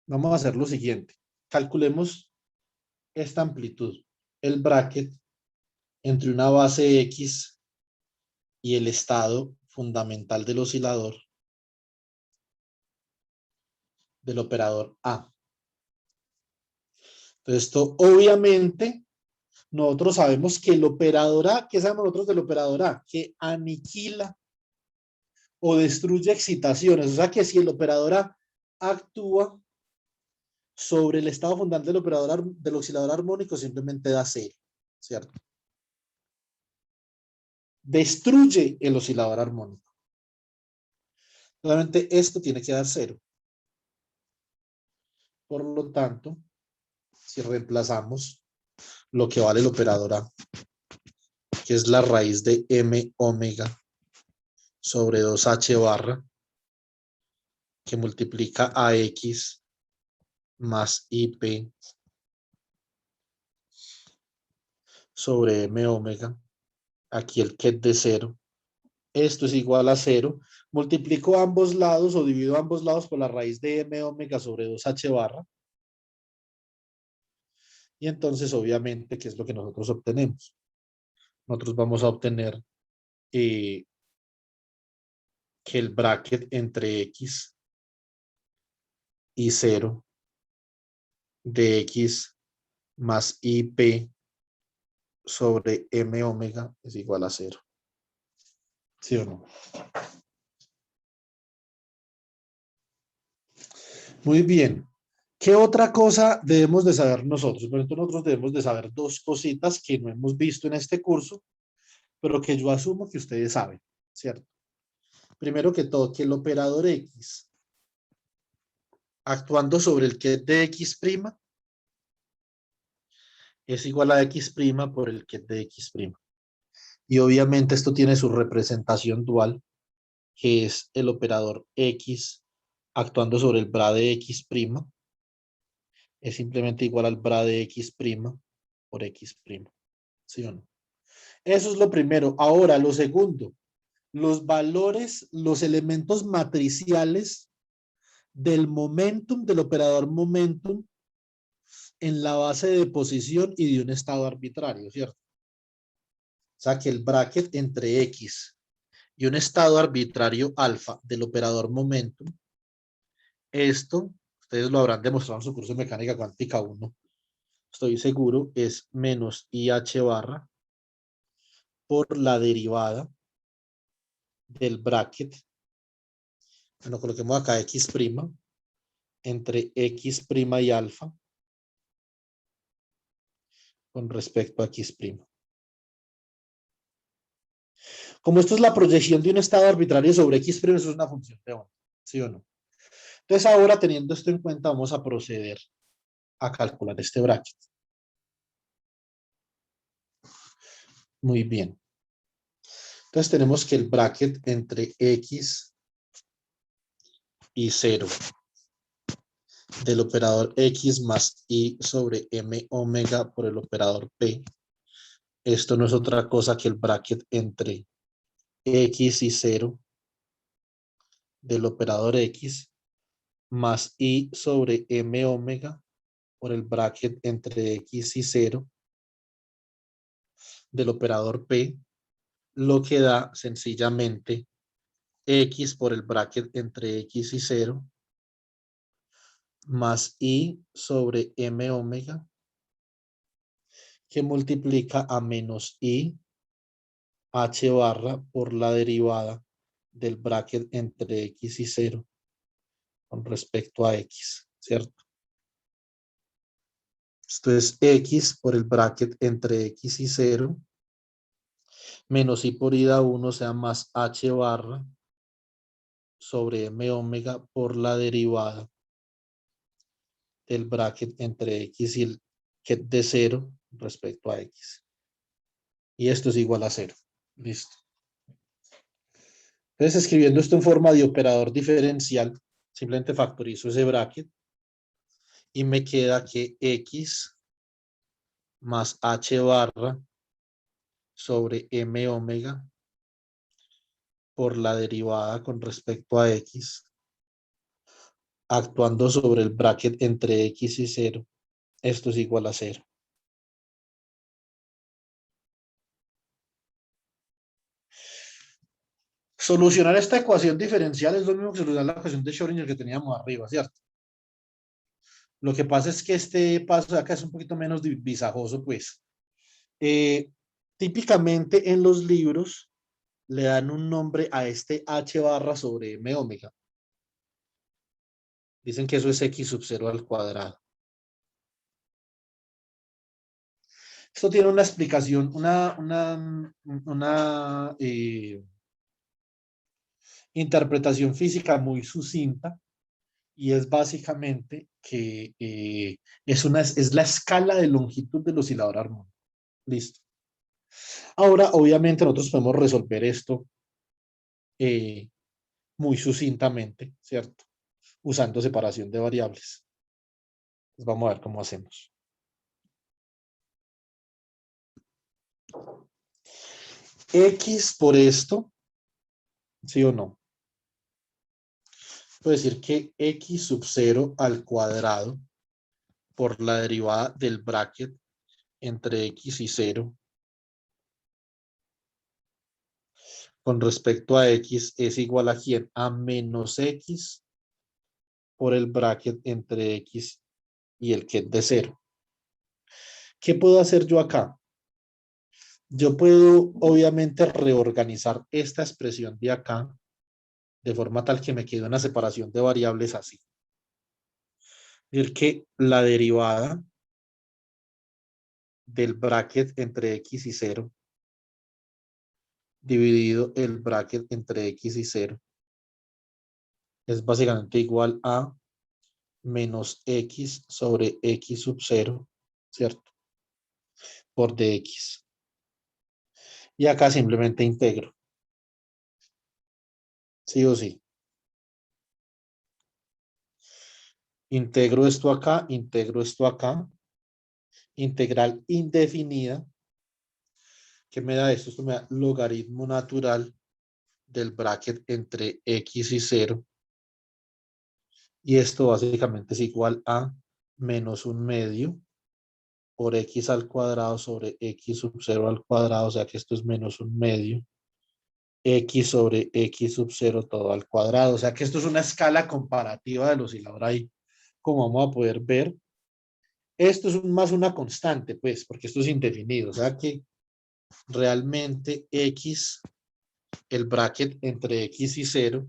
Vamos a hacer lo siguiente. Calculemos esta amplitud, el bracket entre una base X y el estado fundamental del oscilador del operador A. Entonces, esto obviamente nosotros sabemos que el operador A, ¿qué sabemos nosotros del operador A? Que aniquila o destruye excitaciones. O sea que si el operador A actúa sobre el estado fundamental del operador del oscilador armónico, simplemente da 0, ¿cierto? Destruye el oscilador armónico. Solamente esto tiene que dar 0. Por lo tanto, si reemplazamos lo que vale el operador A, que es la raíz de m omega sobre 2h barra, que multiplica a x más ip sobre m omega, aquí el ket de 0, esto es igual a 0, multiplico ambos lados o divido ambos lados por la raíz de m omega sobre 2h barra, y entonces obviamente, ¿qué es lo que nosotros obtenemos? Nosotros vamos a obtener que el bracket entre x y 0 de x más ip sobre m omega es igual a 0. ¿Sí o no? Muy bien. ¿Qué otra cosa debemos de saber nosotros? Por ejemplo, nosotros debemos de saber dos cositas que no hemos visto en este curso, pero que yo asumo que ustedes saben, ¿cierto? Primero que todo, que el operador X, actuando sobre el ket de X', es igual a X' por el ket de X'. Y obviamente esto tiene su representación dual, que es el operador X actuando sobre el bra de X', es simplemente igual al bra de X' por X'. ¿Sí o no? Eso es lo primero. Ahora, lo segundo, los valores, los elementos matriciales del momentum, del operador momentum, en la base de posición y de un estado arbitrario, ¿cierto? O sea que el bracket entre X y un estado arbitrario alfa del operador momentum, esto, ustedes lo habrán demostrado en su curso de mecánica cuántica 1, estoy seguro, es menos IH barra por la derivada del bracket, bueno, coloquemos acá X' entre X' y alfa con respecto a X'. Como esto es la proyección de un estado arbitrario sobre X', eso es una función de onda, ¿sí o no? Entonces ahora, teniendo esto en cuenta, vamos a proceder a calcular este bracket. Muy bien. Entonces tenemos que el bracket entre X y 0 del operador X más I sobre M omega por el operador P. Esto no es otra cosa que el bracket entre X y 0 del operador X más I sobre M omega por el bracket entre X y 0 del operador P, lo que da sencillamente X por el bracket entre X y 0 más I sobre M omega que multiplica a menos I H barra por la derivada del bracket entre X y 0 con respecto a X, ¿cierto? Esto es X por el bracket entre X y 0 menos I por I da 1, o sea, más H barra sobre M omega por la derivada del bracket entre X y el que de 0 respecto a X. Y esto es igual a 0. Listo. Entonces, escribiendo esto en forma de operador diferencial, simplemente factorizo ese bracket y me queda que X más H barra sobre M omega por la derivada con respecto a X, actuando sobre el bracket entre X y 0. Esto es igual a 0. Solucionar esta ecuación diferencial es lo mismo que solucionar la ecuación de Schrödinger que teníamos arriba, ¿cierto? Lo que pasa es que este paso de acá es un poquito menos visajoso, pues. Típicamente en los libros le dan un nombre a este H barra sobre M omega. Dicen que eso es X sub 0 al cuadrado. Esto tiene una explicación, una interpretación física muy sucinta y es básicamente que es la escala de longitud del oscilador armónico. Listo. Ahora, obviamente, nosotros podemos resolver esto muy sucintamente, ¿cierto? Usando separación de variables. Pues vamos a ver cómo hacemos. X por esto, ¿sí o no? Puedo decir que X sub 0 al cuadrado por la derivada del bracket entre X y 0 con respecto a X es igual a ¿quién? A menos X por el bracket entre X y el que es de 0. ¿Qué puedo hacer yo acá? Yo puedo obviamente reorganizar esta expresión de acá de forma tal que me quede una separación de variables así. Es decir, que la derivada del bracket entre X y 0 dividido el bracket entre X y 0 es básicamente igual a menos X sobre X sub 0, ¿cierto? Por dx. Y acá simplemente integro. Sí o sí. Integro esto acá, integro esto acá. Integral indefinida. ¿Qué me da esto? Esto me da logaritmo natural del bracket entre X y 0. Y esto básicamente es igual a menos un medio por X al cuadrado sobre X sub 0 al cuadrado. O sea que esto es menos un medio. X sobre X sub 0 todo al cuadrado. O sea que esto es una escala comparativa del oscilador ahí. Como vamos a poder ver, esto es más una constante, pues, porque esto es indefinido. O sea que realmente X, el bracket entre X y 0,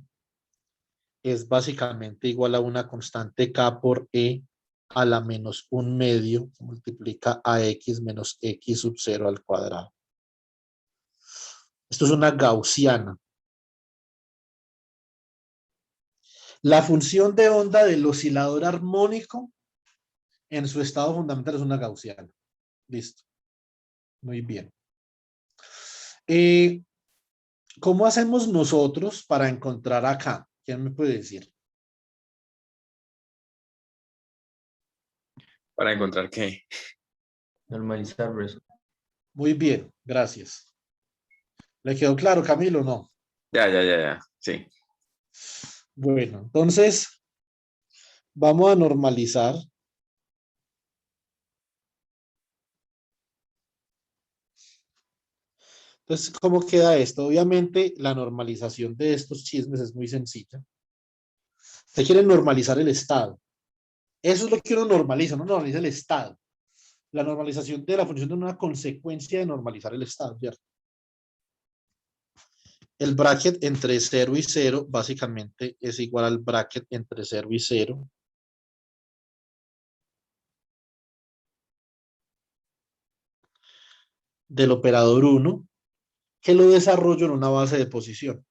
es básicamente igual a una constante K por E a la menos un medio, multiplica a X menos X sub 0 al cuadrado. Esto es una gaussiana. La función de onda del oscilador armónico en su estado fundamental es una gaussiana. Listo. Muy bien. ¿Cómo hacemos nosotros para encontrar acá? ¿Quién me puede decir? ¿Para encontrar qué? Normalizar eso. Muy bien, gracias. ¿Le quedó claro, Camilo, o no? Ya, sí. Bueno, entonces, Vamos a normalizar. Entonces, ¿cómo queda esto? Obviamente, la normalización de estos chismes es muy sencilla. Se quiere normalizar el Estado. Eso es lo que uno normaliza el Estado. La normalización de la función de una consecuencia de normalizar el Estado, ¿cierto? El bracket entre 0 y 0 básicamente es igual al bracket entre 0 y 0 del operador 1, que lo desarrollo en una base de posición.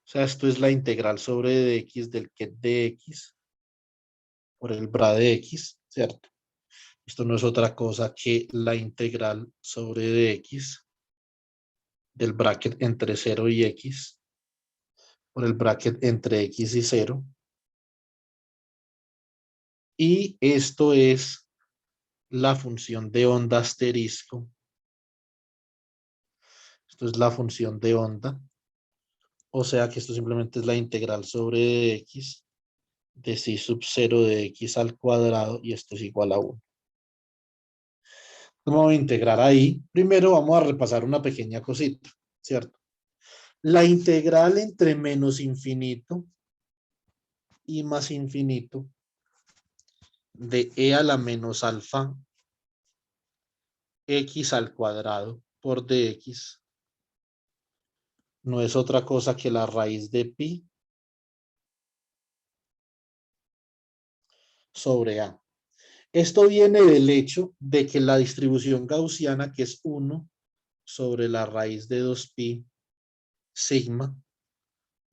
O sea, esto es la integral sobre dx del ket de x por el bra de x, ¿cierto? Esto no es otra cosa que la integral sobre dx del bracket entre 0 y x por el bracket entre x y 0. Y esto es la función de onda asterisco. Esto es la función de onda. O sea que esto simplemente es la integral sobre x de psi sub 0 de x al cuadrado y esto es igual a 1. Vamos a integrar ahí. Primero vamos a repasar una pequeña cosita, ¿cierto? La integral entre menos infinito y más infinito de e a la menos alfa x al cuadrado por dx no es otra cosa que la raíz de pi sobre a. Esto viene del hecho de que la distribución gaussiana, que es 1 sobre la raíz de 2pi sigma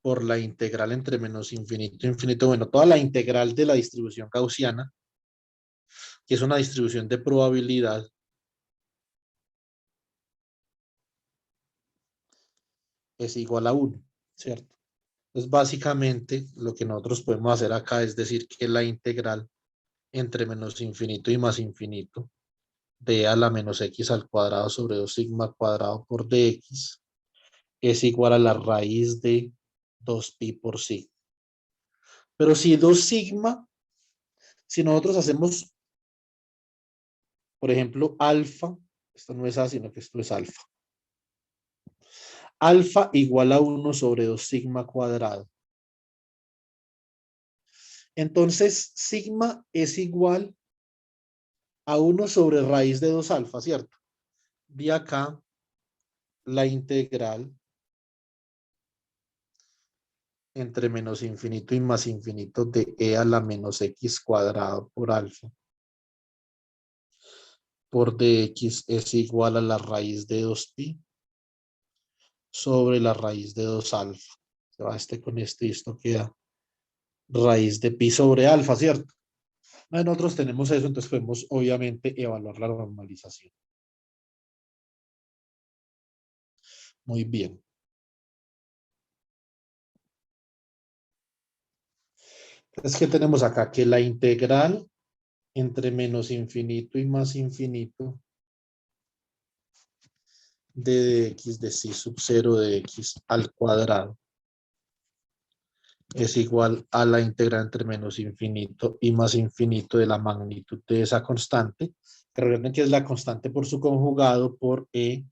por la integral entre menos infinito e infinito, bueno, toda la integral de la distribución gaussiana, que es una distribución de probabilidad, es igual a 1, ¿cierto? Entonces, básicamente, lo que nosotros podemos hacer acá es decir que la integral entre menos infinito y más infinito de a la menos x al cuadrado sobre 2 sigma cuadrado por dx es igual a la raíz de 2pi por sigma. Pero si 2 sigma, si nosotros hacemos, por ejemplo, alfa, esto no es A, sino que esto es alfa. Alfa igual a 1 sobre 2 sigma cuadrado. Entonces, sigma es igual a 1 sobre raíz de 2 alfa, ¿cierto? De acá la integral entre menos infinito y más infinito de e a la menos x cuadrado por alfa por dx es igual a la raíz de 2pi sobre la raíz de 2 alfa. Se va este con este y esto queda raíz de pi sobre alfa, ¿cierto? Nosotros tenemos eso, entonces podemos obviamente evaluar la normalización. Muy bien. Entonces, ¿qué tenemos acá? Que la integral entre menos infinito y más infinito de dx de psi sub 0 de x al cuadrado es igual a la integral entre menos infinito y más infinito de la magnitud de esa constante. Que recuerden que es la constante por su conjugado por e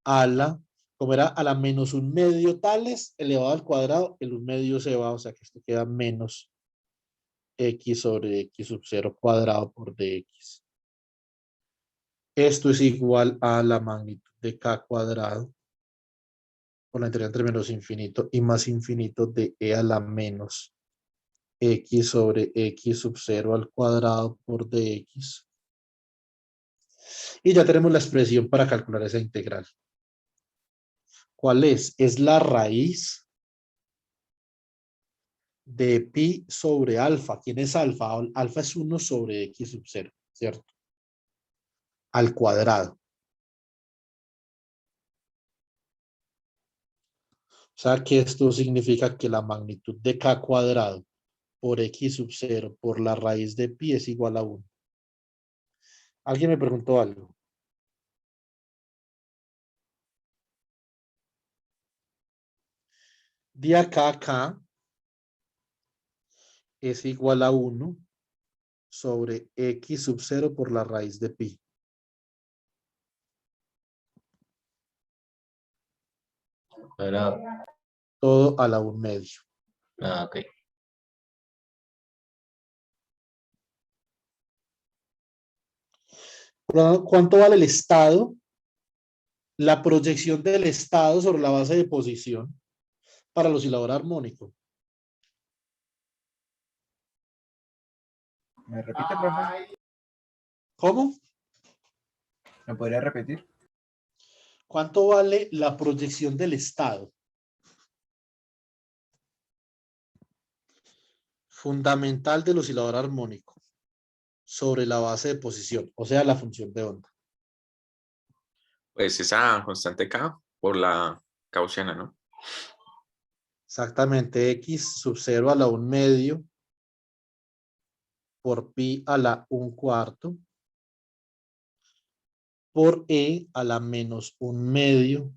a la, como era a la menos un medio tales elevado al cuadrado, el un medio se va, o sea que esto queda menos x sobre x sub 0 cuadrado por dx. Esto es igual a la magnitud de k cuadrado por la integral entre menos infinito y más infinito de e a la menos x sobre x sub 0 al cuadrado por dx. Y ya tenemos la expresión para calcular esa integral. ¿Cuál es? Es la raíz de pi sobre alfa. ¿Quién es alfa? Alfa es 1 sobre x sub 0, ¿cierto? Al cuadrado. O sea que esto significa que la magnitud de k cuadrado por x sub 0 por la raíz de pi es igual a 1. ¿Alguien me preguntó algo? De acá a acá es igual a 1 sobre x sub 0 por la raíz de pi. Cuadrado. Todo a la 1/2. Ah, ok. ¿Cuánto vale el estado? La proyección del estado sobre la base de posición para el oscilador armónico. ¿Me repite, profe? ¿Cómo? ¿Me podría repetir? ¿Cuánto vale la proyección del estado? Fundamental del oscilador armónico sobre la base de posición, o sea, la función de onda. Pues esa constante K por la gaussiana, ¿no? Exactamente, x sub 0 a la 1/2 por pi a la 1/4 por e a la menos 1/2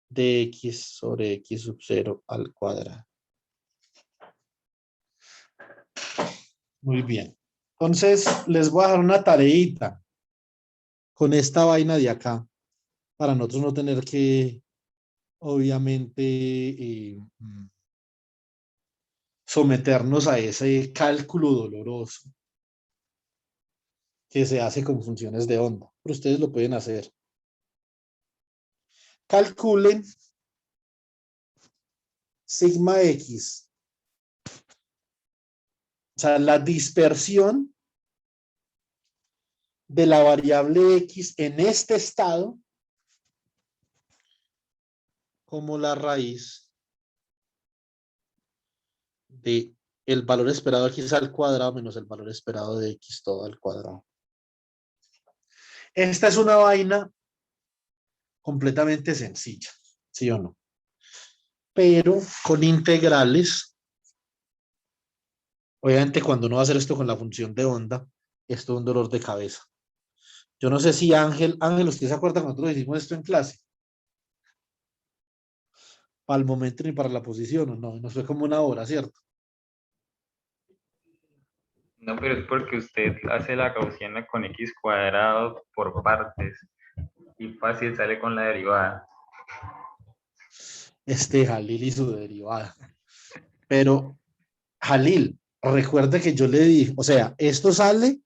de x sobre x sub 0 al cuadrado. Muy bien. Entonces, les voy a dejar una tareita con esta vaina de acá, para nosotros no tener que, obviamente, someternos a ese cálculo doloroso que se hace con funciones de onda. Pero ustedes lo pueden hacer. Calculen sigma x, o sea, la dispersión de la variable x en este estado como la raíz de el valor esperado de x al cuadrado menos el valor esperado de x todo al cuadrado. Esta es una vaina completamente sencilla, ¿sí o no? Pero con integrales, obviamente cuando uno va a hacer esto con la función de onda, esto es un dolor de cabeza. Yo no sé si Ángel, ¿usted se acuerda cuando nosotros hicimos esto en clase? Para el momento ni para la posición, ¿o no? Nos fue como una hora, ¿cierto? No, pero es porque usted hace la gaussiana con x cuadrado por partes y fácil sale con la derivada. Jalil y su derivada. Pero, Jalil, recuerde que yo le dije, o sea, esto sale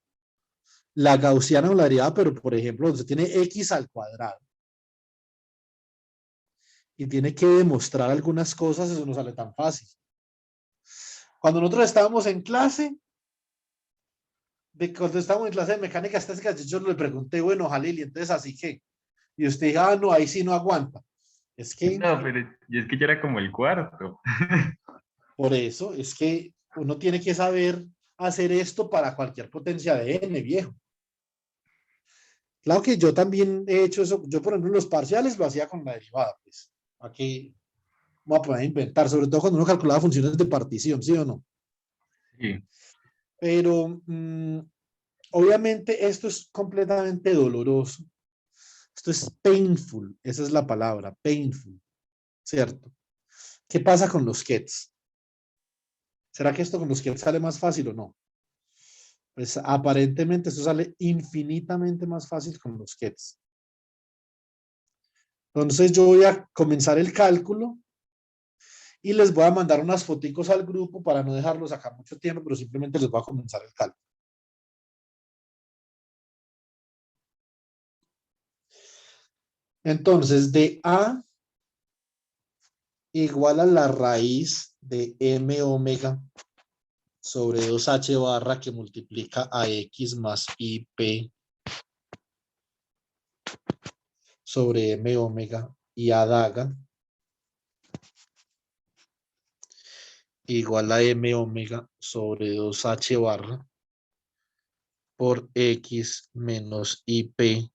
la gaussiana o la derivada, pero por ejemplo, usted tiene x al cuadrado y tiene que demostrar algunas cosas, eso no sale tan fácil. Cuando nosotros estábamos en clase, cuando estábamos en clase de mecánica estática, yo le pregunté, bueno, Jalil, y entonces así que, y usted dijo, no, ahí sí no aguanta. Es que, No, pero y es que yo era como el cuarto. por eso, es que uno tiene que saber hacer esto para cualquier potencia de n, viejo. Claro que yo también he hecho eso, yo por ejemplo en los parciales lo hacía con la derivada, pues, aquí voy a poder inventar, sobre todo cuando uno calculaba funciones de partición, ¿sí o no? Sí. Pero obviamente esto es completamente doloroso. Esto es painful, esa es la palabra, painful, ¿cierto? ¿Qué pasa con los kets? ¿Será que esto con los kets sale más fácil o no? Pues aparentemente esto sale infinitamente más fácil con los kets. Entonces yo voy a comenzar el cálculo y les voy a mandar unas foticos al grupo para no dejarlos acá mucho tiempo, pero simplemente les voy a comenzar el cálculo. Entonces, de A igual a la raíz de m omega sobre 2h barra que multiplica a x más ip sobre m omega y a daga igual a m omega sobre 2h barra por x menos ip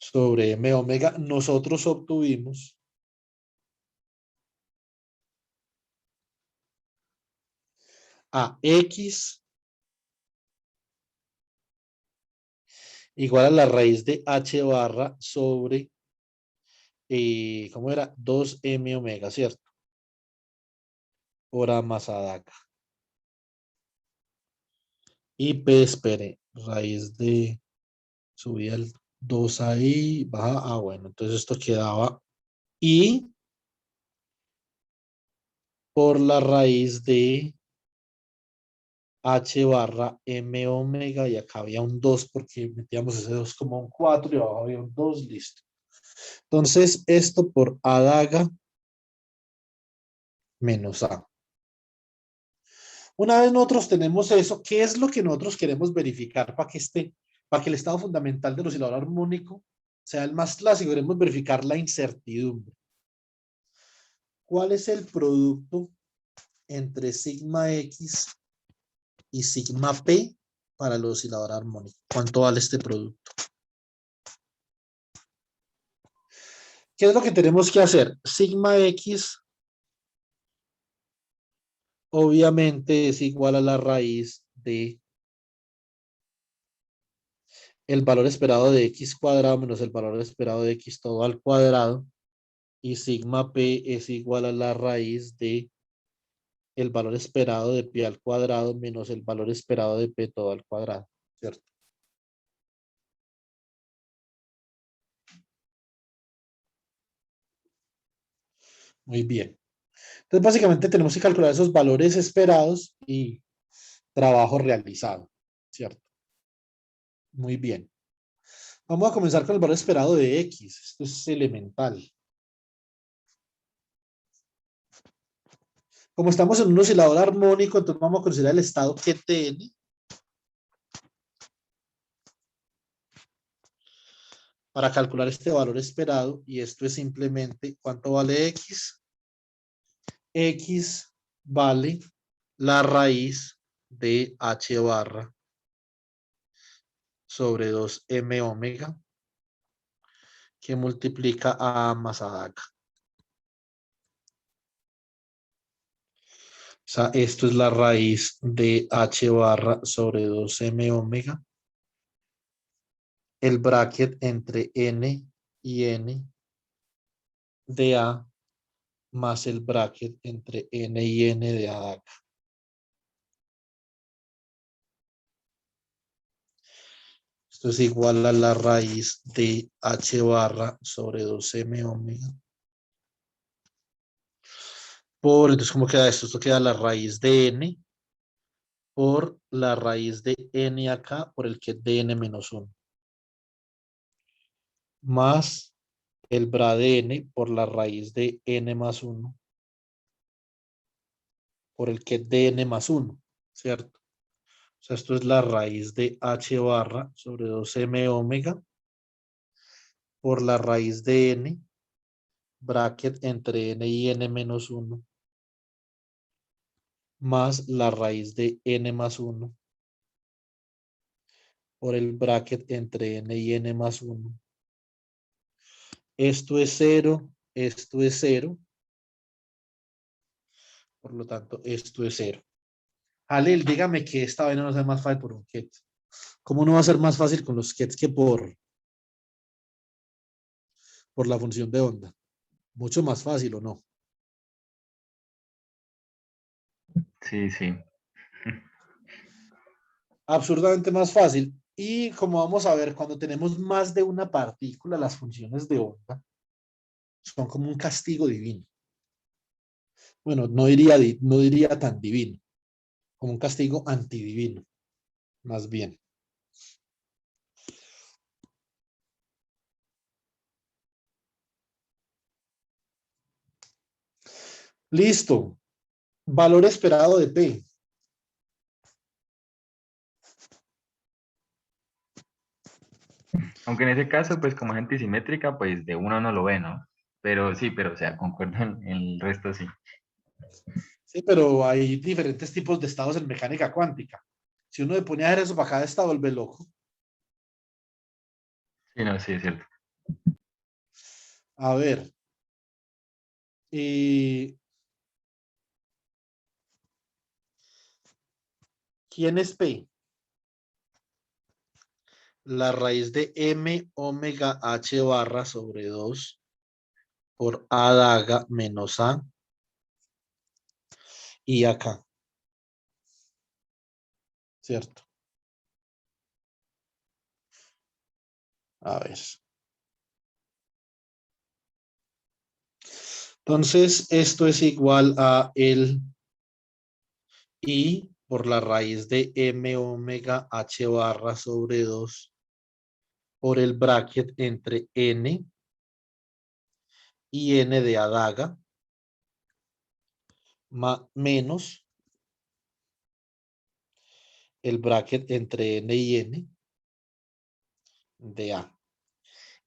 sobre m omega, nosotros obtuvimos a x igual a la raíz de h barra sobre, ¿cómo era? 2m omega, ¿cierto? por A más A daga. Y P, espere, raíz de subir el 2 ahí, baja. Ah, bueno, entonces esto quedaba I por la raíz de H barra M omega, y acá había un 2 porque metíamos ese 2 como un 4 y abajo había un 2, listo. Entonces, esto por A daga menos A. Una vez nosotros tenemos eso, ¿qué es lo que nosotros queremos verificar para que el estado fundamental del oscilador armónico sea el más clásico? Queremos verificar la incertidumbre. ¿Cuál es el producto entre sigma X y sigma P para el oscilador armónico? ¿Cuánto vale este producto? ¿Qué es lo que tenemos que hacer? Sigma X obviamente es igual a la raíz de el valor esperado de X cuadrado menos el valor esperado de X todo al cuadrado, y sigma P es igual a la raíz de el valor esperado de P al cuadrado menos el valor esperado de P todo al cuadrado, ¿cierto? Muy bien. Entonces, básicamente tenemos que calcular esos valores esperados y trabajo realizado, ¿cierto? Muy bien. Vamos a comenzar con el valor esperado de X. Esto es elemental. Como estamos en un oscilador armónico, entonces vamos a considerar el estado QTN. Para calcular este valor esperado, y esto es simplemente ¿cuánto vale X? X vale la raíz de H barra sobre 2M omega, que multiplica a más a daga. O sea, esto es la raíz de H barra sobre 2M omega. El bracket entre N y N de A más el bracket entre N y N de A daga. Esto es igual a la raíz de H barra sobre 2M omega. Entonces, ¿cómo queda esto? Esto queda la raíz de N por la raíz de N acá por el que es de N menos 1. Más el bra de N por la raíz de N más 1 por el que es de N más 1, ¿cierto? O sea, esto es la raíz de H barra sobre 2M omega por la raíz de N, bracket entre N y N menos 1, más la raíz de N más 1 por el bracket entre N y N más 1. Esto es 0, esto es 0. Por lo tanto, esto es 0. Alel, dígame que esta vaina no sea más fácil por un ket. ¿Cómo no va a ser más fácil con los kets que por la función de onda? Mucho más fácil, ¿o no? Sí, sí. Absurdamente más fácil. Y como vamos a ver, cuando tenemos más de una partícula, las funciones de onda son como un castigo divino. Bueno, no diría tan divino, como un castigo antidivino, más bien. Listo. Valor esperado de P. Aunque en ese caso, pues como es antisimétrica, pues de uno no lo ve, ¿no? Pero sí, pero o sea, concuerdo en el resto, sí. Sí, pero hay diferentes tipos de estados en mecánica cuántica. Si uno le pone a hacer eso para cada estado, vuelve loco. Sí, no, sí, es cierto. A ver. ¿Quién es P? La raíz de M omega H barra sobre 2 por A daga menos A. y acá. ¿Cierto? A ver. Entonces, esto es igual a el I por la raíz de M omega H barra sobre 2 por el bracket entre N y N de adaga menos el bracket entre N y N de A.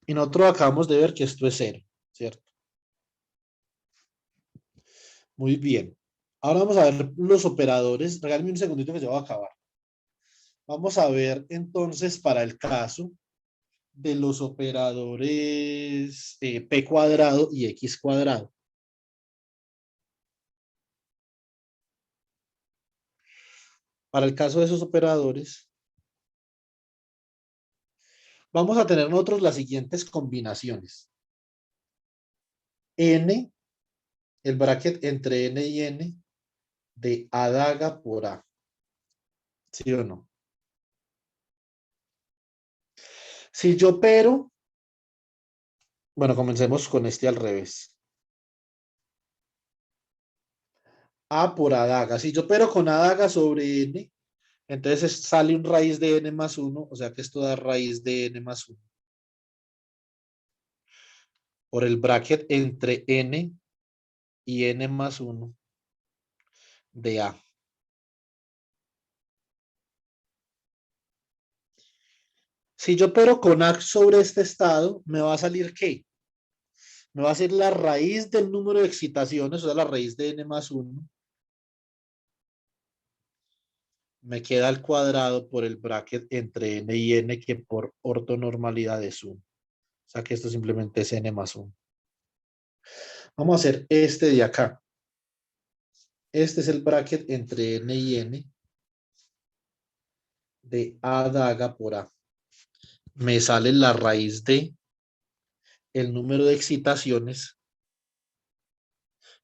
Y nosotros acabamos de ver que esto es 0, ¿cierto? Muy bien. Ahora vamos a ver los operadores. Regálame un segundito que se va a acabar. Vamos a ver entonces para el caso de los operadores P cuadrado y X cuadrado. Para el caso de esos operadores, vamos a tener nosotros las siguientes combinaciones. N, el bracket entre N y N de adaga por A. ¿Sí o no? Si yo pero, bueno, comencemos con este al revés. A por adaga. Si yo pero con adaga sobre N, entonces sale un raíz de N más 1, o sea que esto da raíz de N más 1. Por el bracket entre N y N más 1 de A. Si yo pero con A sobre este estado, me va a salir ¿qué? Me va a salir la raíz del número de excitaciones, o sea, la raíz de N más 1. Me queda al cuadrado por el bracket entre N y N, que por ortonormalidad es 1. O sea que esto simplemente es N más 1. Vamos a hacer este de acá. Este es el bracket entre N y N de A daga por A. Me sale la raíz de el número de excitaciones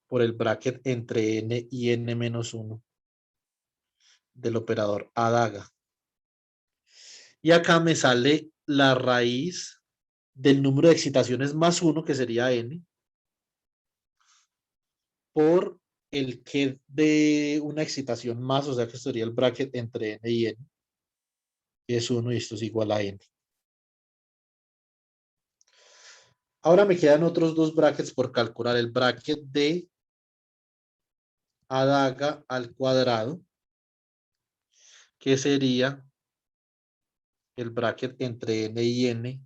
por el bracket entre N y N menos 1 del operador A daga. Y acá me sale la raíz del número de excitaciones más 1, que sería N, por el que de una excitación más, o sea que esto sería el bracket entre N y N, que es 1 y esto es igual a N. Ahora me quedan otros dos brackets por calcular. El bracket de adaga al cuadrado, que sería el bracket entre N y N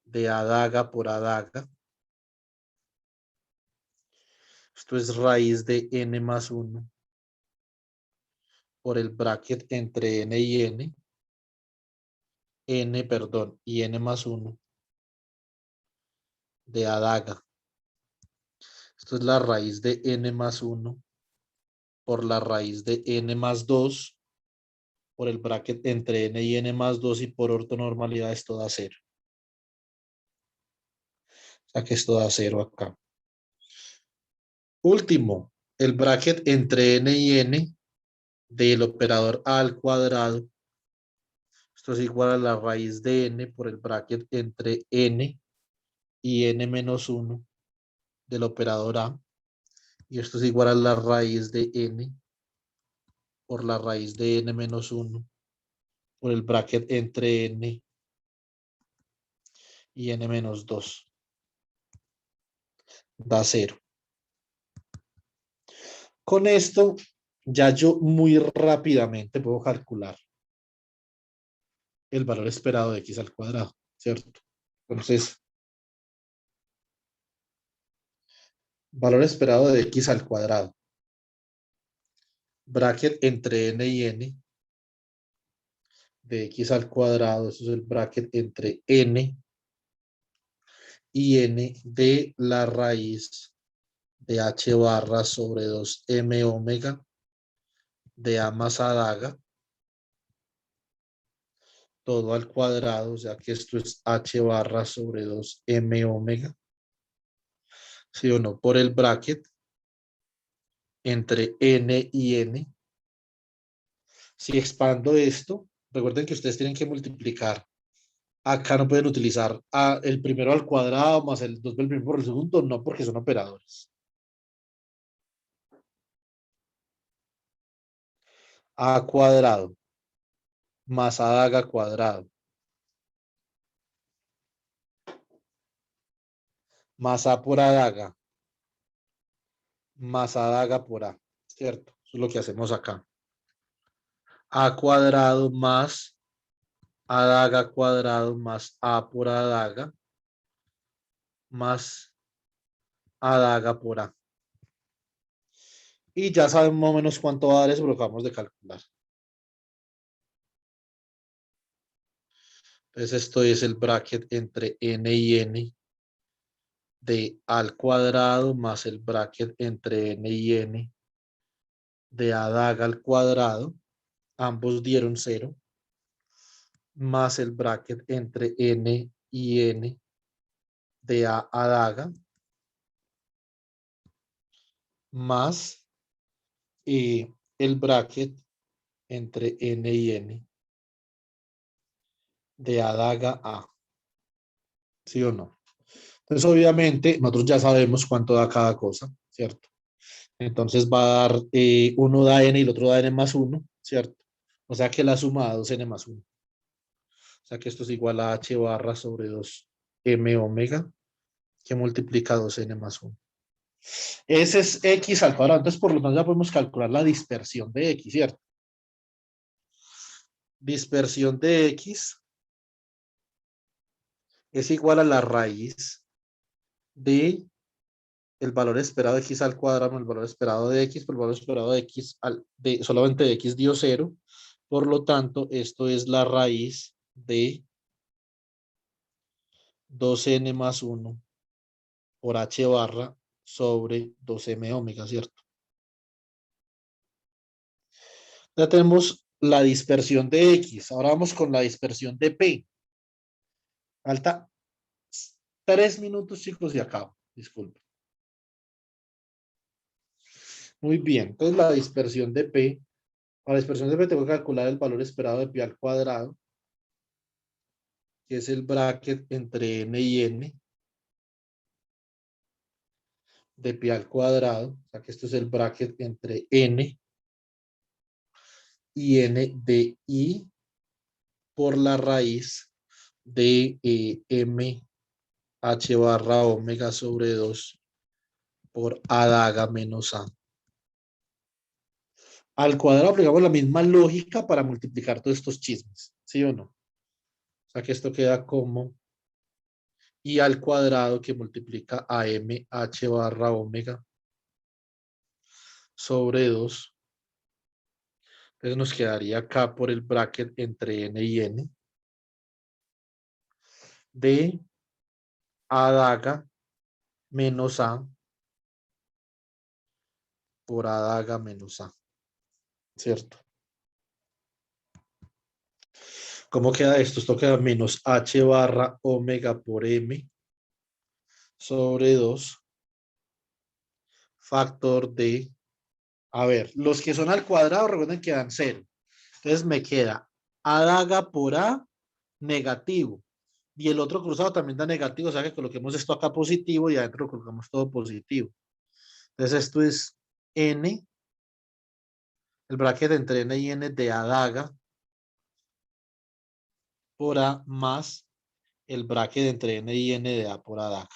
de adaga por adaga. Esto es raíz de N más 1 por el bracket entre N y N. Y N más 1 de adaga. Esto es la raíz de N más 1 por la raíz de N más 2 por el bracket entre N y N más 2 y por ortonormalidad esto da 0. O sea que esto da 0 acá. Último, el bracket entre N y N del operador A al cuadrado. Esto es igual a la raíz de N por el bracket entre N y N menos 1 del operador A. Y esto es igual a la raíz de N por la raíz de N menos 1 por el bracket entre N y N menos 2. Da 0. Con esto, ya yo muy rápidamente puedo calcular el valor esperado de X al cuadrado, ¿cierto? Entonces, valor esperado de X al cuadrado. Bracket entre N y N de X al cuadrado. Eso es el bracket entre N y N de la raíz de H barra sobre 2M omega de A más adaga. Todo al cuadrado, o sea que esto es H barra sobre 2M omega. ¿Sí o no? Por el bracket entre n y n. Si expando esto, recuerden que ustedes tienen que multiplicar. Acá no pueden utilizar el primero al cuadrado más el 2 del primero por el segundo, no, porque son operadores. A cuadrado más adaga cuadrado más a por adaga más adaga por a, ¿cierto? Eso es lo que hacemos acá. A cuadrado más adaga cuadrado más a por adaga más adaga por a. Y ya saben más o menos cuánto va a dar eso, pero acabamos de calcular. Entonces esto es el bracket entre n y n de a al cuadrado más el bracket entre n y n de adaga al cuadrado. Ambos dieron 0. Más el bracket entre n y n de a adaga más el bracket entre n y n de adaga a. ¿Sí o no? Entonces, obviamente, nosotros ya sabemos cuánto da cada cosa, ¿cierto? Entonces va a dar, uno da n y el otro da n más 1, ¿cierto? O sea que la suma da 2n más 1. O sea que esto es igual a h barra sobre 2m omega, que multiplica 2n más 1. Ese es x al cuadrado. Entonces, por lo tanto, ya podemos calcular la dispersión de x, ¿cierto? Dispersión de x es igual a la raíz de el valor esperado de x al cuadrado, el valor esperado de x, por el valor esperado de x, solamente de x dio 0. Por lo tanto, esto es la raíz de 2n más 1 por h barra sobre 2m omega, ¿cierto? Ya tenemos la dispersión de x. Ahora vamos con la dispersión de p. Falta 3 minutos, chicos, y acabo. Disculpen. Muy bien. Entonces, la dispersión de p. Para la dispersión de p tengo que calcular el valor esperado de pi al cuadrado, que es el bracket entre n y n de pi al cuadrado. O sea que esto es el bracket entre n y n de i por la raíz de m h barra omega sobre 2 por adaga menos a. Al cuadrado aplicamos la misma lógica para multiplicar todos estos chismes, ¿sí o no? O sea que esto queda como i al cuadrado que multiplica a m h barra omega sobre 2. Entonces nos quedaría acá por el bracket entre n y n de adaga menos a por adaga menos a, ¿cierto? ¿Cómo queda esto? Esto queda menos h barra omega por m sobre 2 factor de, a ver, los que son al cuadrado recuerden que dan 0. Entonces me queda adaga por a negativo. Y el otro cruzado también da negativo, o sea que coloquemos esto acá positivo y adentro colocamos todo positivo. Entonces esto es n, el bracket entre n y n de adaga por a más el bracket entre n y n de a por adaga.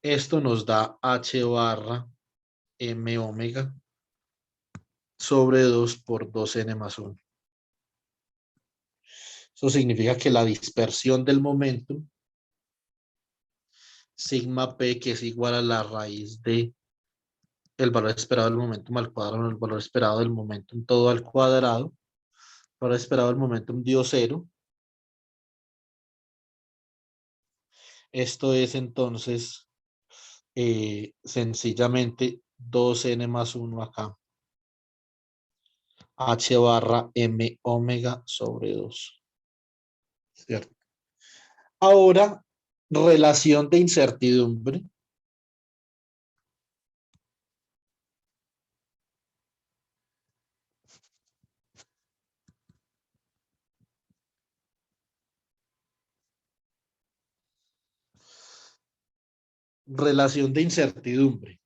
Esto nos da h barra m omega sobre 2 por 2n más 1. Eso significa que la dispersión del momentum, sigma p, que es igual a la raíz de el valor esperado del momentum al cuadrado, el valor esperado del momentum todo al cuadrado, el valor esperado del momentum dio 0. Esto es entonces sencillamente 2n más 1 acá. H barra m omega sobre 2. ¿Cierto? Ahora, relación de incertidumbre. relación de incertidumbre.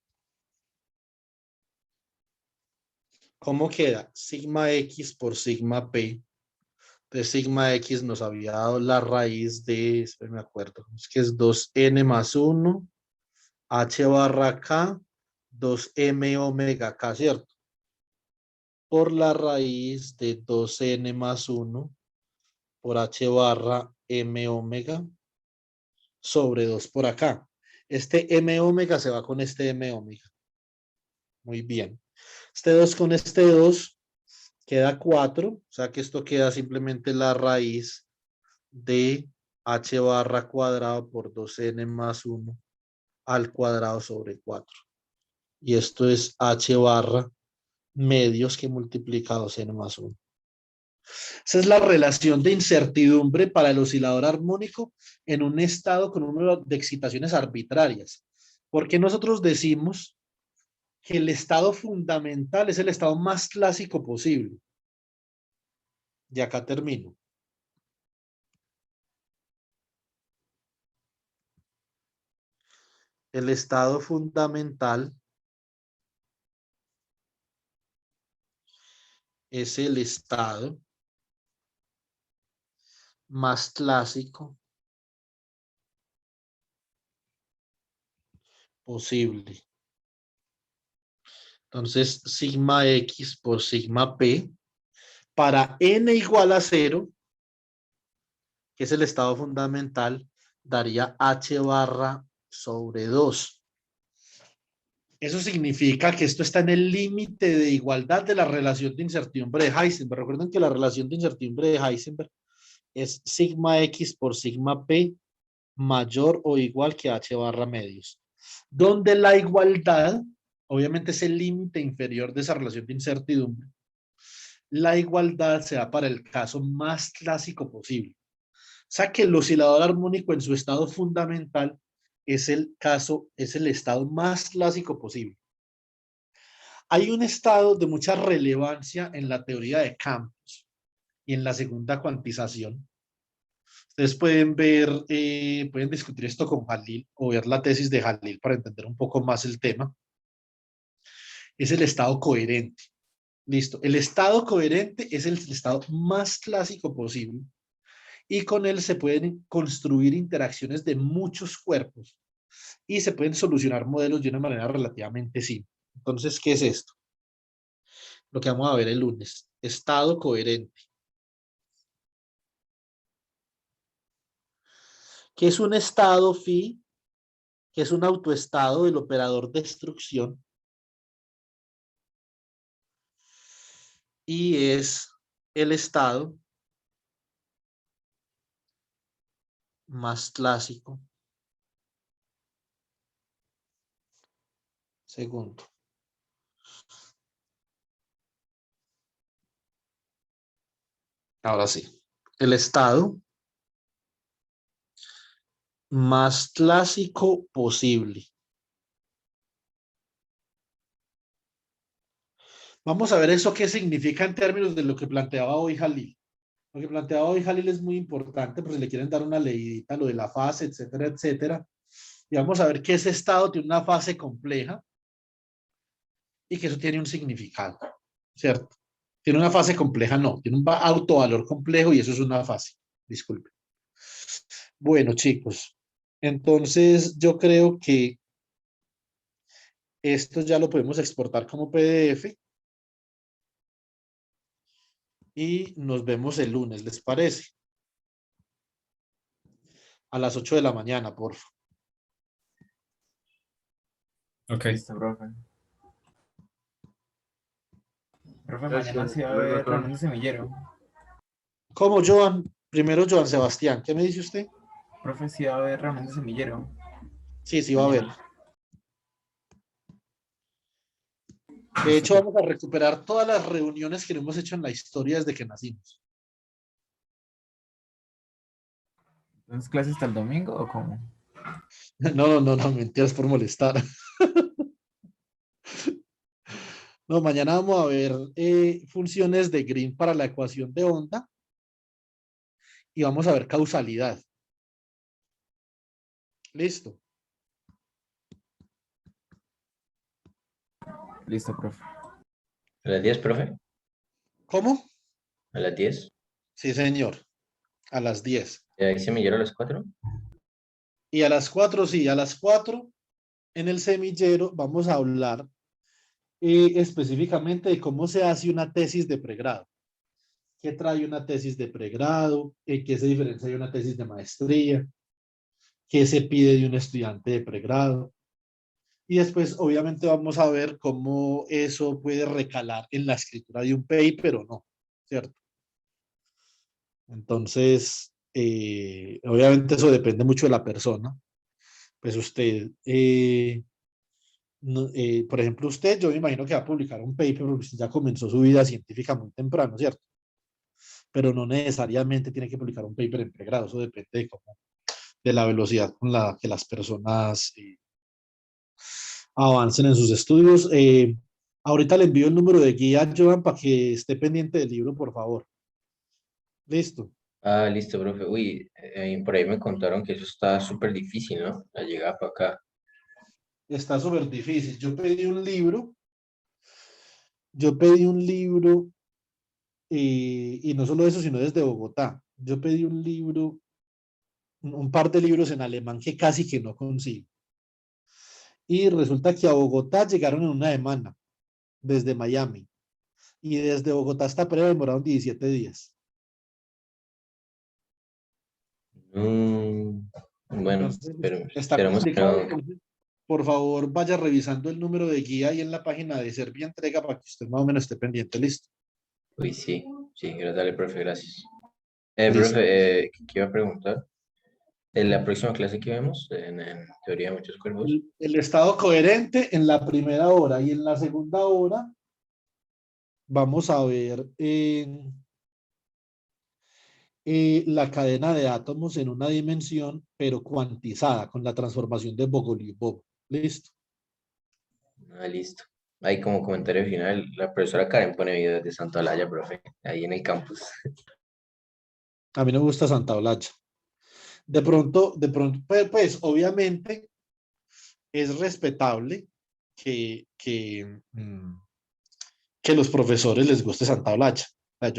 ¿Cómo queda? Sigma X por sigma P. Entonces, sigma X nos había dado la raíz de, espera, me acuerdo, es que es 2n más 1, H barra K, 2m omega K, ¿cierto? Por la raíz de 2n más 1 por H barra M omega sobre 2 por acá. Este M omega se va con este M omega. Muy bien. Este 2 con este 2 queda 4. O sea que esto queda simplemente la raíz de H barra cuadrado por 2n más 1 al cuadrado sobre 4. Y esto es H barra medios que multiplica 2n más 1. Esa es la relación de incertidumbre para el oscilador armónico en un estado con un número de excitaciones arbitrarias. Porque nosotros decimos que el estado fundamental es el estado más clásico posible. Y acá termino. El estado fundamental es el estado más clásico posible. Entonces, sigma X por sigma P para n igual a 0, que es el estado fundamental, daría H barra sobre 2. Eso significa que esto está en el límite de igualdad de la relación de incertidumbre de Heisenberg. Recuerden que la relación de incertidumbre de Heisenberg es sigma X por sigma P mayor o igual que H barra medios. Donde la igualdad, obviamente es el límite inferior de esa relación de incertidumbre. La igualdad se da para el caso más clásico posible. O sea que el oscilador armónico en su estado fundamental es el estado más clásico posible. Hay un estado de mucha relevancia en la teoría de campos y en la segunda cuantización. Ustedes pueden ver, pueden discutir esto con Jalil o ver la tesis de Jalil para entender un poco más el tema. Es el estado coherente. Listo. El estado coherente es el estado más clásico posible y con él se pueden construir interacciones de muchos cuerpos y se pueden solucionar modelos de una manera relativamente simple. Entonces, ¿qué es esto? Lo que vamos a ver el lunes. Estado coherente. ¿Qué es un estado phi? Que es un autoestado del operador de destrucción. Y es el estado más clásico. Segundo. Ahora sí. El estado más clásico posible. Vamos a ver eso qué significa en términos de lo que planteaba hoy Jalil. Lo que planteaba hoy Jalil es muy importante, pues si le quieren dar una leidita, lo de la fase, etcétera, etcétera. Y vamos a ver que ese estado tiene una fase compleja y que eso tiene un significado, ¿cierto? Tiene una fase compleja, no, tiene un autovalor complejo y eso es una fase. Disculpe. Bueno, chicos, entonces yo creo que esto ya lo podemos exportar como PDF y nos vemos el lunes, ¿les parece? A las 8 de la mañana, por favor. Ok. Listo, profe. Profe, Eso, mañana sí va a luego, haber profe. reunión de semillero. ¿Cómo, Joan? Primero, Joan Sebastián, ¿qué me dice usted? Profe, sí va a haber reunión de semillero. Sí, sí va a haber. Mañana. De hecho, vamos a recuperar todas las reuniones que no hemos hecho en la historia desde que nacimos. ¿Entonces clases hasta el domingo o cómo? No, mentiras por molestar. No, mañana vamos a ver funciones de Green para la ecuación de onda y vamos a ver causalidad. Listo. Listo, profe. ¿A las 10, profe? ¿Cómo? ¿A las 10? Sí, señor. A las 10. ¿Y ahí semillero a las 4? Y a las 4, sí, a las 4 en el semillero vamos a hablar específicamente de cómo se hace una tesis de pregrado. ¿Qué trae una tesis de pregrado? ¿Qué se diferencia de una tesis de maestría? ¿Qué se pide de un estudiante de pregrado? Y después, obviamente, vamos a ver cómo eso puede recalar en la escritura de un paper o no, ¿cierto? Entonces, obviamente eso depende mucho de la persona. Pues usted, por ejemplo, usted, yo me imagino que va a publicar un paper porque usted ya comenzó su vida científica muy temprano, ¿cierto? Pero no necesariamente tiene que publicar un paper en pregrado, eso depende de la velocidad con la que las personas avancen en sus estudios. Ahorita le envío el número de guía a Joan para que esté pendiente del libro, por favor. Listo. Ah, listo, profe. Uy, por ahí me contaron que eso está súper difícil, ¿no? La llegada para acá. Está súper difícil. Yo pedí un libro y no solo eso, sino desde Bogotá. Yo pedí un libro, un par de libros en alemán que casi que no consigo. Y resulta que a Bogotá llegaron en una semana, desde Miami. Y desde Bogotá hasta Pereira demoraron 17 días. Bueno, Entonces, pero está esperemos que complicado. no. Entonces, por favor, vaya revisando el número de guía ahí en la página de Servia Entrega para que usted más o menos esté pendiente. Listo. Uy, sí, sí, dale, profe, gracias. Listo. Profe, ¿qué iba a preguntar? En la próxima clase que vemos, en teoría de muchos cuerpos. El estado coherente en la primera hora y en la segunda hora vamos a ver la cadena de átomos en una dimensión, pero cuantizada con la transformación de Bogoliubov. Listo. Ah, listo. Ahí como comentario final, la profesora Karen pone videos de Santa Olaya, profe, ahí en el campus. A mí no me gusta Santa Olacha. De pronto, pues obviamente es respetable que los profesores les guste Santa Olacha. O sea, yo